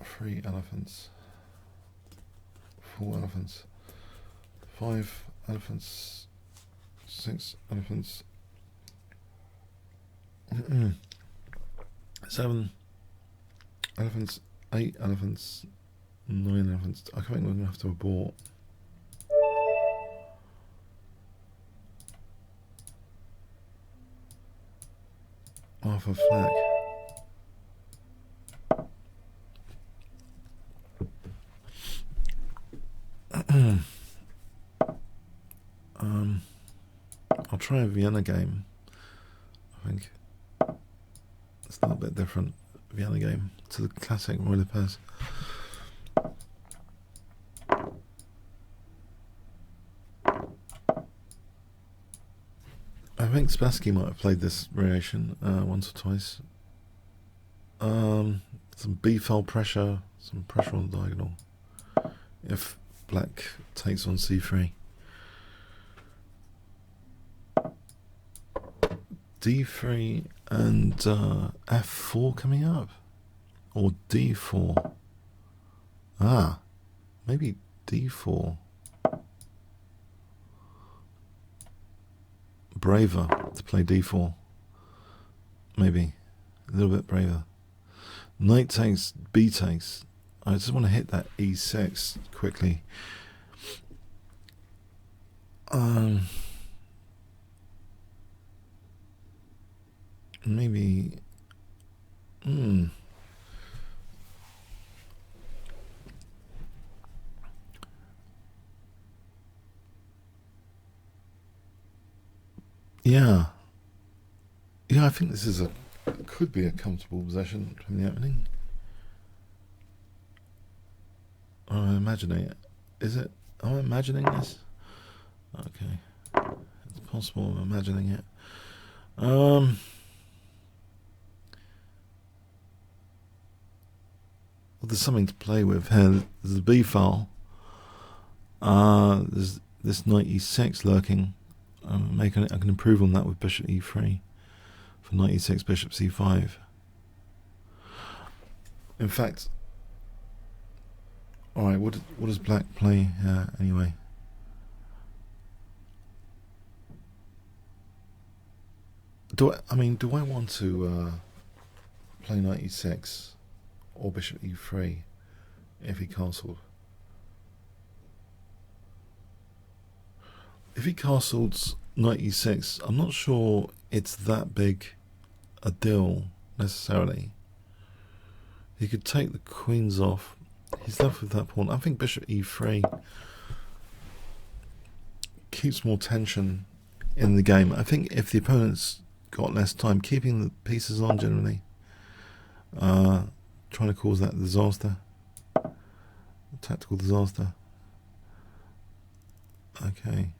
3 elephants, 4 elephants, 5 elephants, 6 elephants, 7 elephants, 8 elephants, 9 elephants. I think we're going to have to abort. Half a flag. I'll try a Vienna game. I think it's a little bit different. Vienna game to the classic Roy Le Pez. I think Spassky might have played this variation once or twice. Some b-file pressure, some pressure on the diagonal. If black takes on c3. d3 and f4 coming up. Or d4. Maybe d4. Braver to play d4. Maybe. A little bit braver. Knight takes, b takes. I just want to hit that e6 quickly. Maybe. Yeah. I think this is could be a comfortable possession from the opening. I'm imagining it. Is it? Am I imagining this? Okay. It's possible I'm imagining it. Well, there's something to play with here. There's the b file. There's this knight e6 lurking. I can improve on that with bishop e3 for knight e6, bishop c5. In fact, all right. What does black play here anyway? Do I want to play knight e6 or bishop e3 if he castled? If he castled knight e6, I'm not sure it's that big a deal necessarily. He could take the queens off. He's left with that pawn. I think bishop e3 keeps more tension in the game. I think if the opponent's got less time, keeping the pieces on generally, trying to cause that disaster, tactical disaster. Okay.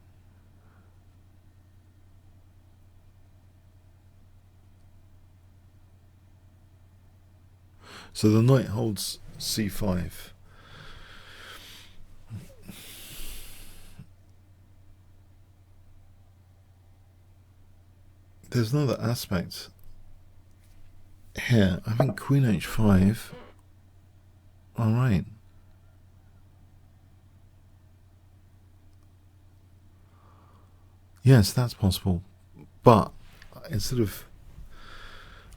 So the knight holds c5. There's another aspect here. I think queen h5. All right. Yes, that's possible. But instead of,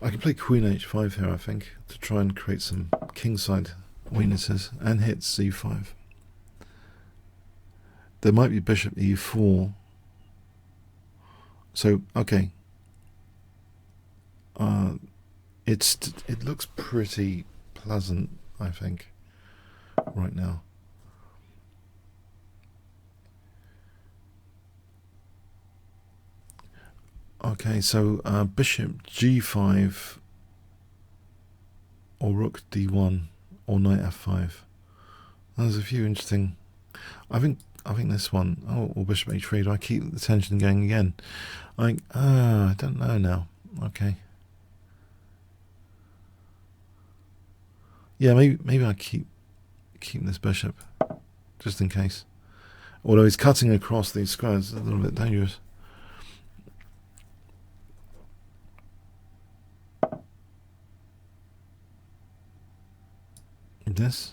I can play queen h5 here, I think, to try and create some kingside weaknesses and hit c5. There might be bishop e4. So, okay. It looks pretty pleasant, I think, right now. Okay, so bishop g5 or rook d1 or knight f5. There's a few interesting. I think this one. Oh, or bishop h3. Do I keep the tension going again? I don't know now. Okay. Yeah, maybe I keep this bishop just in case. Although he's cutting across these squares, it's a little bit dangerous. This.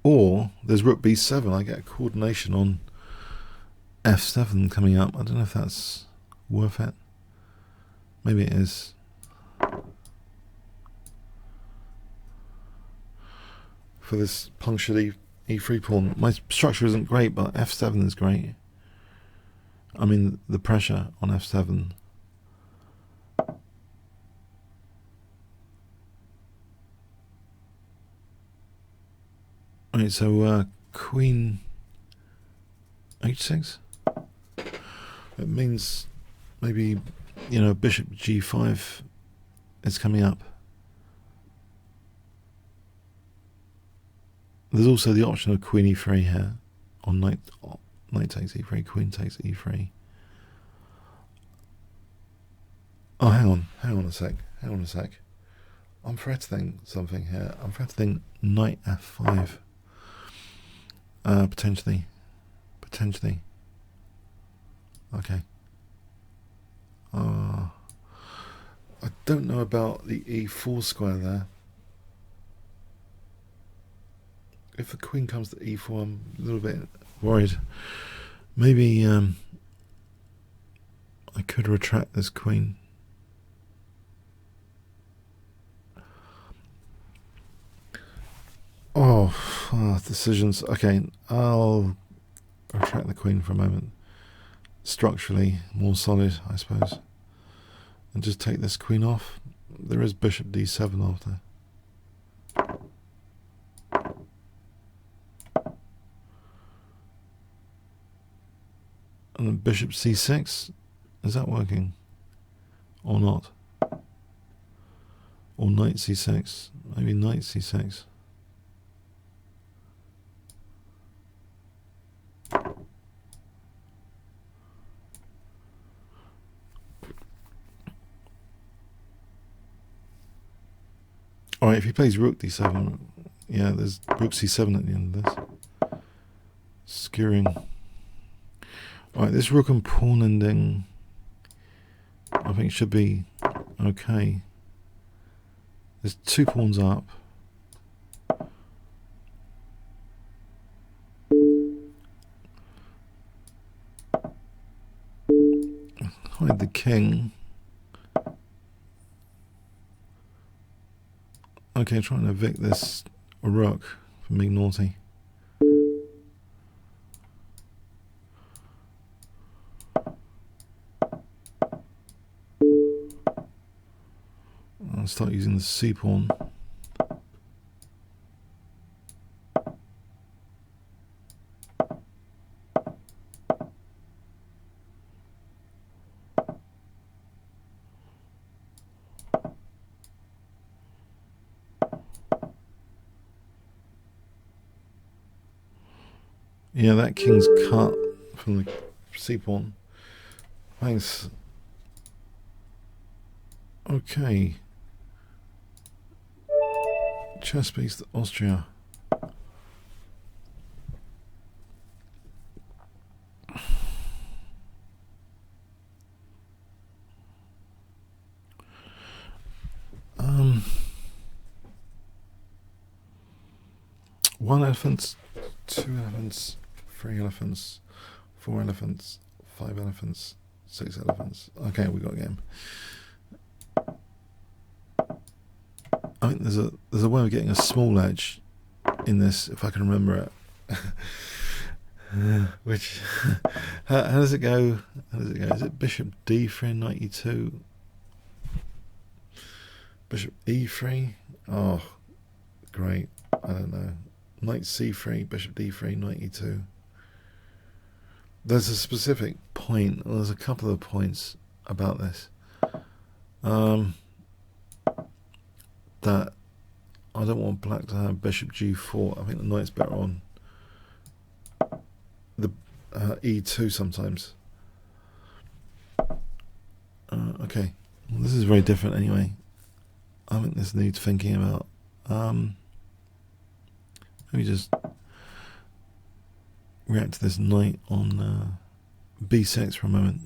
Or there's rook b7. I get coordination on f7 coming up. I don't know if that's worth it. Maybe it is. For this punctured e3 pawn. My structure isn't great, but f7 is great. I mean, the pressure on f7. Alright, so queen h6. It means maybe, you know, bishop g5 is coming up. There's also the option of queen e3 here on knight takes e3, queen takes e3. Oh, hang on a sec. I'm threatening something here. I'm threatening knight f5. Potentially. Okay. I don't know about the e4 square there. If the queen comes to e4, I'm a little bit worried. Maybe I could retract this queen. Decisions. Okay, I'll retract the queen for a moment. Structurally more solid, I suppose. And just take this queen off. There is bishop d7 after. And then bishop c6. Is that working? Or not? Or knight c6. Maybe knight c6. Alright, if he plays rook d7, yeah, there's rook c7 at the end of this. Skewering. Alright, this rook and pawn ending, I think should be okay. There's two pawns up. Hide the king. Okay, trying to evict this rook from being naughty. I'll start using the c pawn. Yeah, that king's cut from the c pawn. Thanks. Okay. Chess piece Austria. One elephant, two elephants, three elephants, four elephants, five elephants, six elephants. Okay, we got a game. I think there's a way of getting a small edge in this, if I can remember it. Which how does it go? Is it bishop d3 knight e2? Bishop e3? Oh, great. I don't know. Knight c3, bishop d3, knight e2. There's a specific point, or there's a couple of points about this. That I don't want black to have bishop g4. I think the knight's better on the e2 sometimes. Okay, well, this is very different anyway. I think this needs thinking about Let me just react to this knight on b6 for a moment.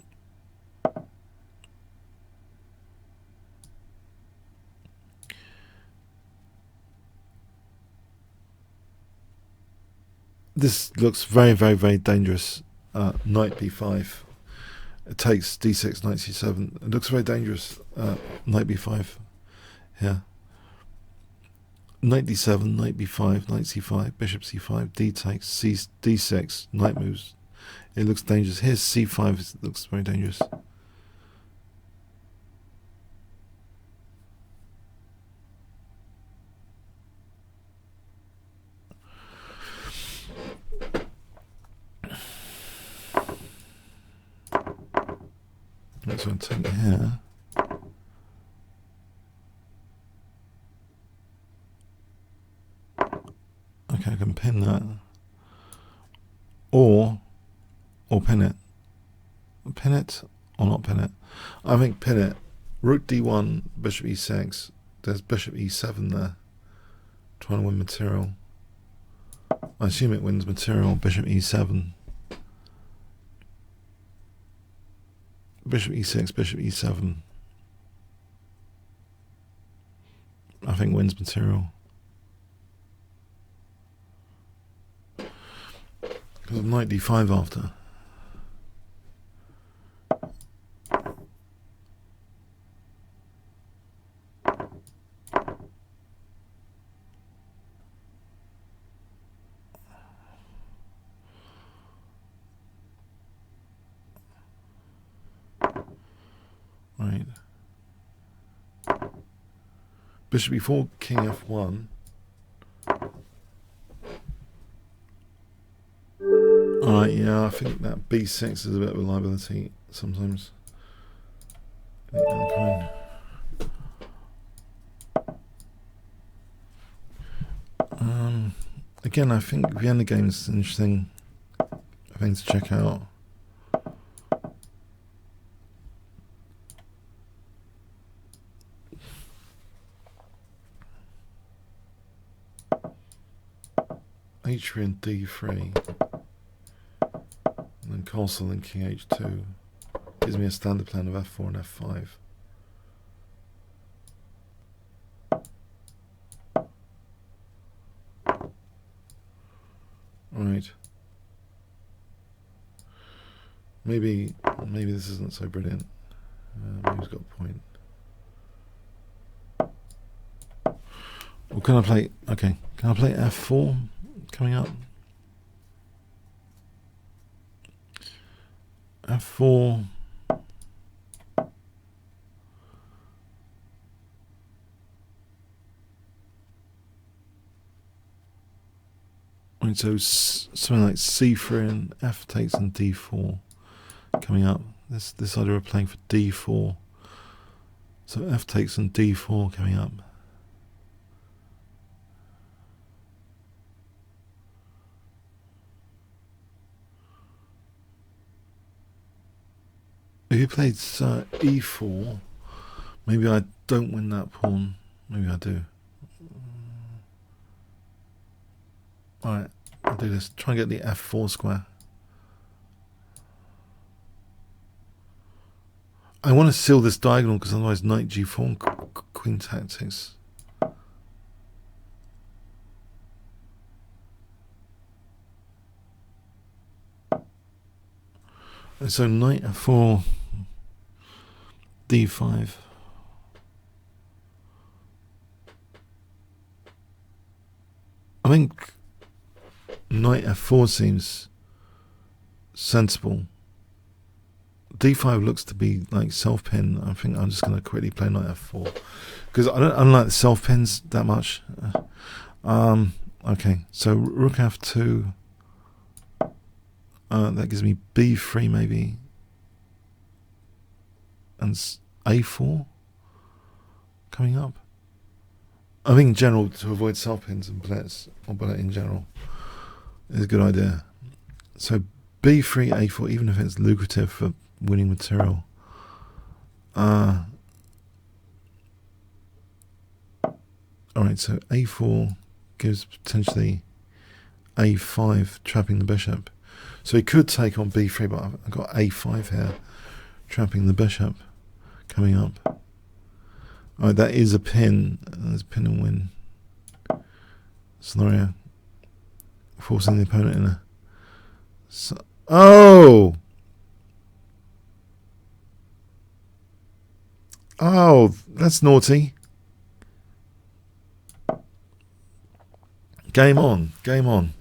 This looks very, very, very dangerous. Knight b5. It takes d6, knight c7. It looks very dangerous. Knight b5 here. Knight d7, knight b5, knight c5, bishop c5, d takes, d6, knight moves. It looks dangerous. Here's c5. It looks very dangerous. That's what I'm taking here. Okay, I can pin that. Or pin it. Pin it or not pin it? I think pin it. Rook d1, bishop e6. There's bishop e7 there. Trying to win material. I assume it wins material. Bishop e7. Bishop e6, bishop e7. I think wins material. Because of knight d5 after. Right. Bishop e4, king f1. Alright, yeah, I think that b6 is a bit of a liability sometimes. Again, I think Vienna game is an interesting thing to check out. h3 and d3. And then castle and king h2 gives me a standard plan of f4 and f5. Right. Maybe this isn't so brilliant. Maybe he's got a point. Well, can I play? Okay, can I play f4 coming up? f4. Right, so something like c3 and f takes and d4 coming up. This idea of playing for d4. So f takes and d4 coming up. If you played e4, maybe I don't win that pawn. Maybe I do. Alright, I'll do this. Try and get the f4 square. I want to seal this diagonal because otherwise knight g4 and queen tactics. And so knight f4, d5. I think knight f4 seems sensible. d5 looks to be like self-pin. I think I'm just going to quickly play knight f4 because I don't like the self-pins that much. Okay, so rook f2. That gives me b3 maybe, and a4 coming up. I think in general to avoid self-pins and blitz, or bullet in general, is a good idea. So b3, a4, even if it's lucrative for winning material. Alright, so a4 gives potentially a5 trapping the bishop. So he could take on b3, but I've got a5 here trapping the bishop coming up. Alright, that is a pin. There's a pin and win scenario, forcing the opponent in a... Oh! Oh, that's naughty. Game on, game on.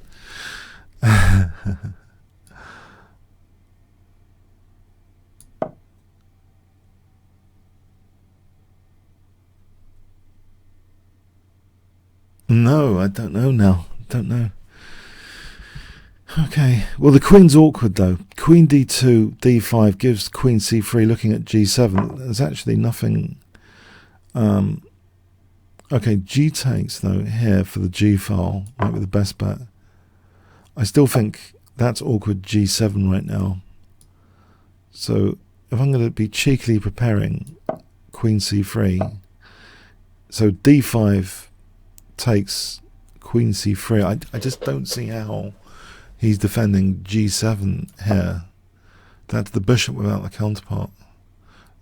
No, I don't know now. Don't know. Okay, well the queen's awkward though. Queen d2, d5 gives queen c3 looking at g7. There's actually nothing... okay, g takes though here for the g file might be the best bet. I still think that's awkward g7 right now. So if I'm going to be cheekily preparing queen c3, so d5 takes queen c3. I just don't see how he's defending g7 here. That's the bishop without the counterpart.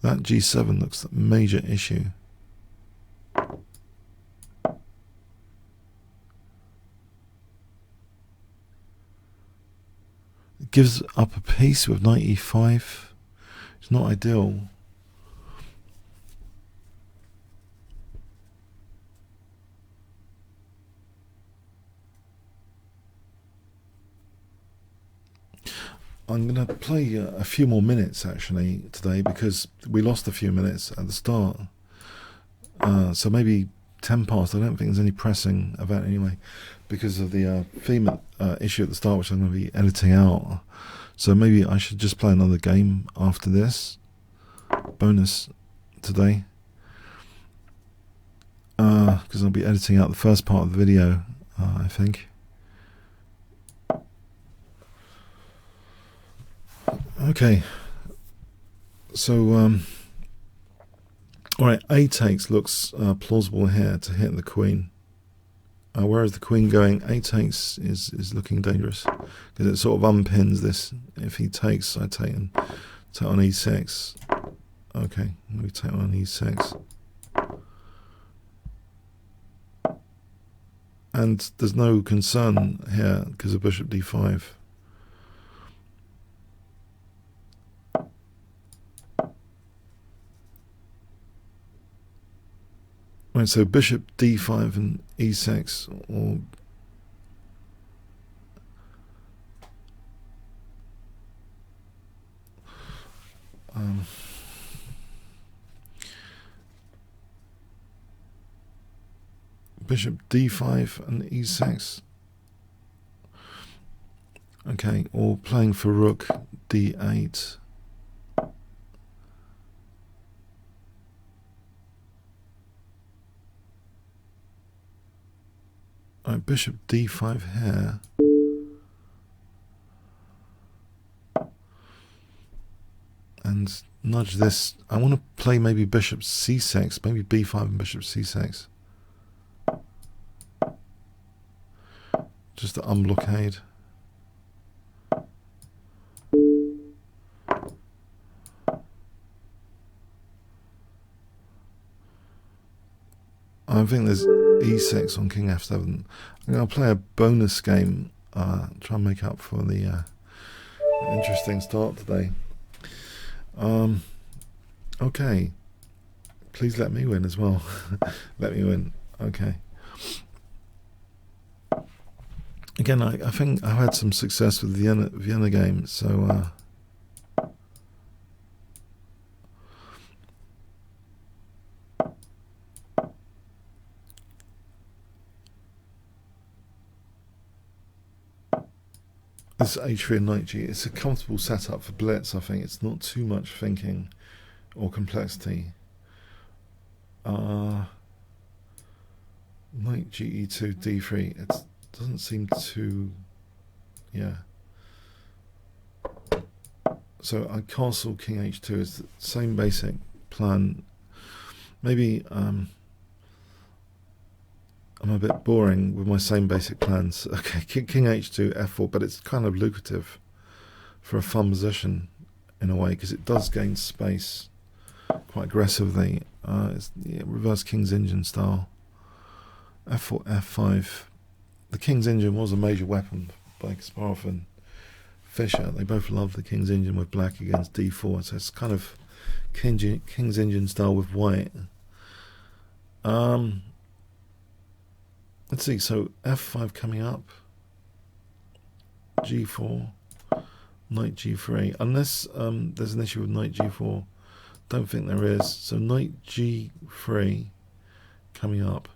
That g7 looks a major issue. It gives up a piece with knight e5. It's not ideal. I'm going to play a few more minutes actually today because we lost a few minutes at the start. So maybe 10 past. I don't think there's any pressing about anyway because of the theme issue at the start, which I'm going to be editing out. So maybe I should just play another game after this. Bonus today. Because I'll be editing out the first part of the video, I think. Okay, so alright, a takes looks plausible here to hit the queen, whereas the queen going a takes is looking dangerous because it sort of unpins this. If he takes, I take on e6. Okay, we take on e6, and there's no concern here because of bishop d5. Right, so bishop d5 and e6, or bishop d5 and e6. Okay, or playing for rook d8. Right, bishop d5 here. And nudge this. I want to play maybe bishop c6, maybe b5 and bishop c6. Just to unblockade. I think there's e6 on king f7. I'm going to play a bonus game, try and make up for the interesting start today. Okay, please let me win as well. Let me win. Okay. Again, I think I've had some success with the Vienna game, so this h3 and knight g, it's a comfortable setup for blitz. I think it's not too much thinking or complexity. Knight g e2 d3, it doesn't seem to, yeah. So I castle king h2 is the same basic plan. Maybe I'm a bit boring with my same basic plans. Okay, King H2, F4, but it's kind of lucrative for a fun position in a way, because it does gain space quite aggressively. It's reverse King's Engine style. F4, F5. The King's Engine was a major weapon by Kasparov and Fischer. They both loved the King's Engine with black against D4, so it's kind of King's Engine style with white. Let's see, so F5 coming up, G4, Knight G3, unless there's an issue with Knight G4, don't think there is, so Knight G3 coming up,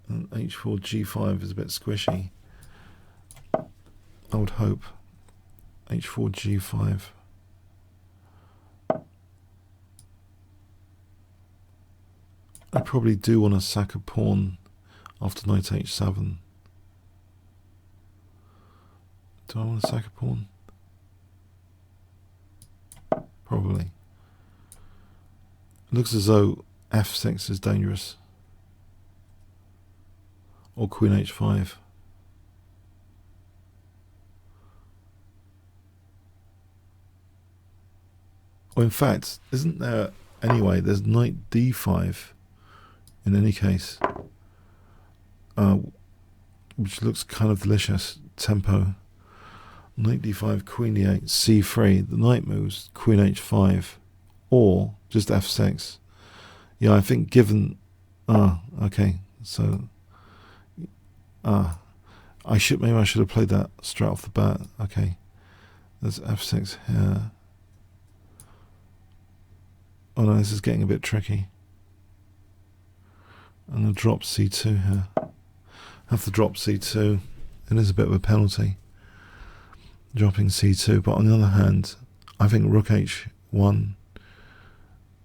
and H4, G5 is a bit squishy, I would hope. H4, G5. I probably do want to sack a pawn after Knight H7. Do I want to sack a pawn? Probably. It looks as though F6 is dangerous. Or Queen H5. Or in fact, isn't there anyway, there's Knight D5 in any case, which looks kind of delicious. Tempo. Knight D5, Queen D8, C3. The knight moves, Queen H5, or just F6. Yeah, I think given. Okay. So, maybe I should have played that straight off the bat. Okay, there's F6 here. Oh no, this is getting a bit tricky. I'm going to drop C2 here. Have to drop C2. It is a bit of a penalty, dropping C2. But on the other hand, I think Rook H1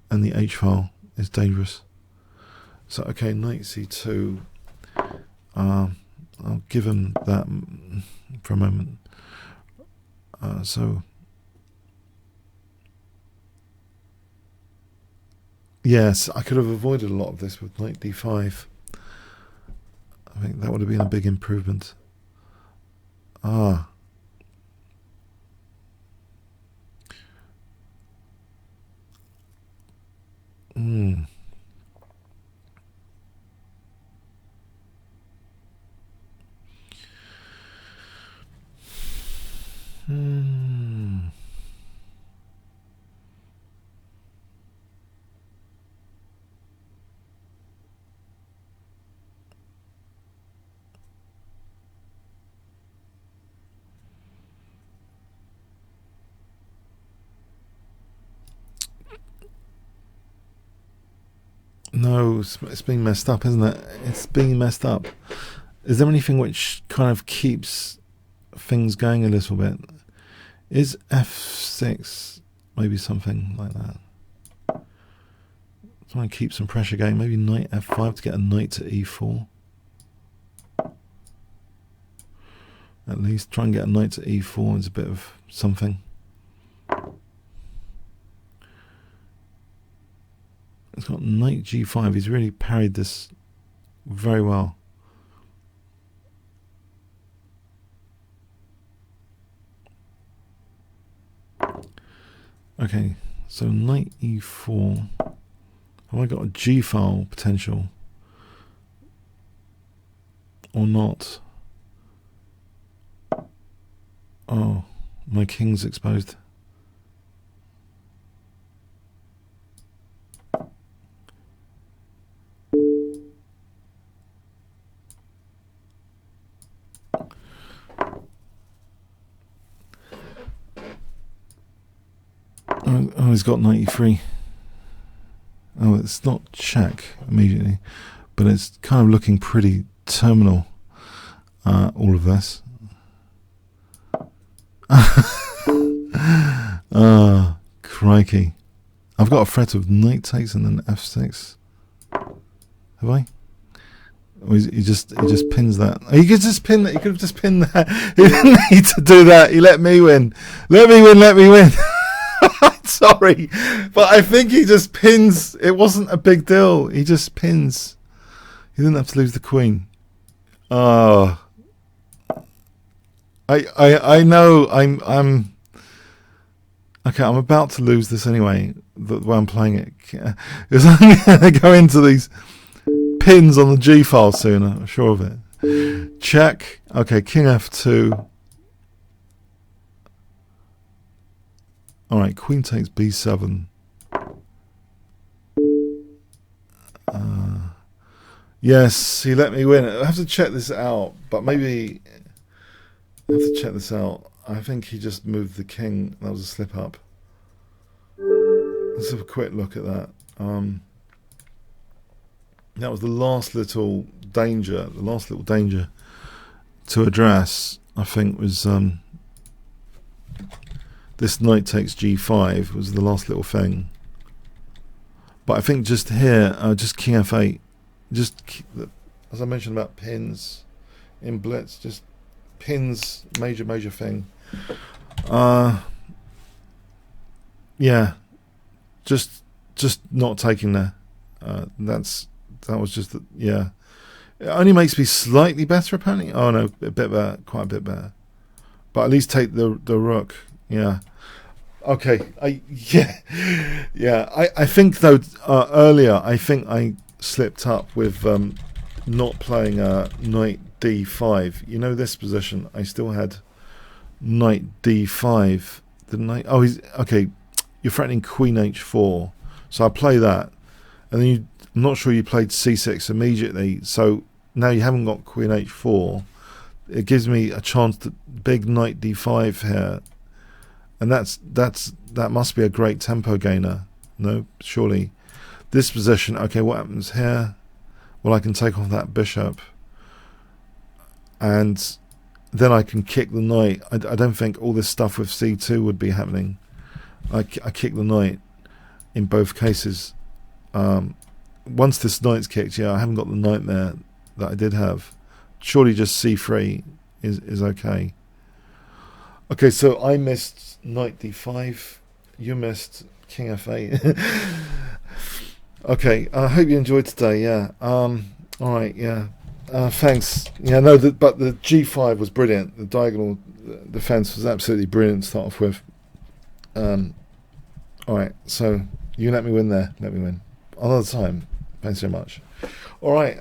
and the H file is dangerous. So, okay, Knight C2. I'll give him that for a moment. Yes, I could have avoided a lot of this with Knight D5. I think that would have been a big improvement. No, it's being messed up, isn't it? It's being messed up. Is there anything which kind of keeps things going a little bit? Is F6 maybe something like that? Try and keep some pressure going. Maybe Knight F5 to get a knight to E4. At least try and get a knight to E4 is a bit of something. It's got Knight G5. He's really parried this very well. Okay, so Knight E4. Have I got a G file potential? Or not? Oh, my king's exposed. Oh, he's got 93. Oh, it's not check immediately, but it's kind of looking pretty terminal, all of this. Crikey. I've got a threat of knight takes and then F6. Have I? Or he just pins that. He could just pin that. He could have just pinned that. He didn't need to do that. He let me win. Let me win. Let me win. Sorry, but I think he just pins. It wasn't a big deal. He just pins. He didn't have to lose the queen. Oh, I know. I'm okay. I'm about to lose this anyway. The way I'm playing it, because I'm going to go into these pins on the G file soon. I'm sure of it. Check. Okay, King F2. All right, Queen takes B7. Yes, he let me win. I have to check this out, but maybe I have to check this out. I think he just moved the king. That was a slip up. Let's have a quick look at that. That was the last little danger. The last little danger to address, I think, was this knight takes G5 was the last little thing. But I think just here, just King F8. Just as I mentioned about pins in Blitz, just pins, major thing. Yeah, just not taking there. That was just yeah. It only makes me slightly better apparently. Oh no, a bit better, quite a bit better. But at least take the rook. Yeah. Okay. I think though earlier I think I slipped up with not playing knight d5. You know this position. I still had knight d5. The knight. Oh, he's okay. You're threatening queen h4, so I play that, and then I'm not sure you played c6 immediately. So now you haven't got queen h4. It gives me a chance to big knight d5 here, and that must be a great tempo gainer. No, surely. This position, okay, what happens here? Well, I can take off that bishop, and then I can kick the knight. I don't think all this stuff with c2 would be happening. I kick the knight in both cases. Once this knight's kicked, yeah, I haven't got the knight there that I did have. Surely just c3 is okay. Okay, so I missed knight d5. You missed king f8. Okay, I hope you enjoyed today. Yeah. All right. Yeah. Thanks. Yeah. No. But the g5 was brilliant. The diagonal defense was absolutely brilliant to start off with. All right. So you let me win there. Let me win another time. Thanks so much. All right.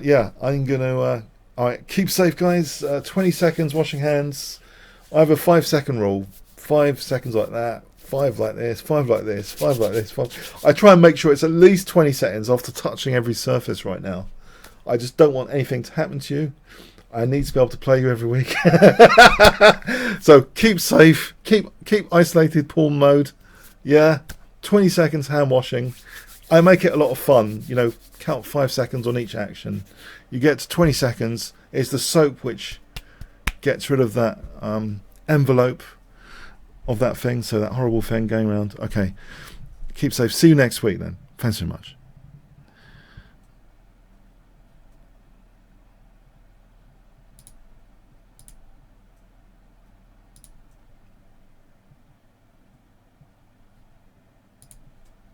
Yeah. I'm gonna. All right. Keep safe, guys. 20 seconds washing hands. I have a 5-second rule. 5 seconds like that. 5 like this, 5 like this, 5 like this, 5. I try and make sure it's at least 20 seconds after touching every surface right now. I just don't want anything to happen to you. I need to be able to play you every week. So keep safe, keep isolated pawn mode. Yeah, 20 seconds hand washing. I make it a lot of fun. You know, count 5 seconds on each action. You get to 20 seconds. It's the soap which gets rid of that envelope of that thing, so that horrible thing going around. Okay, keep safe. See you next week then. Thanks so much.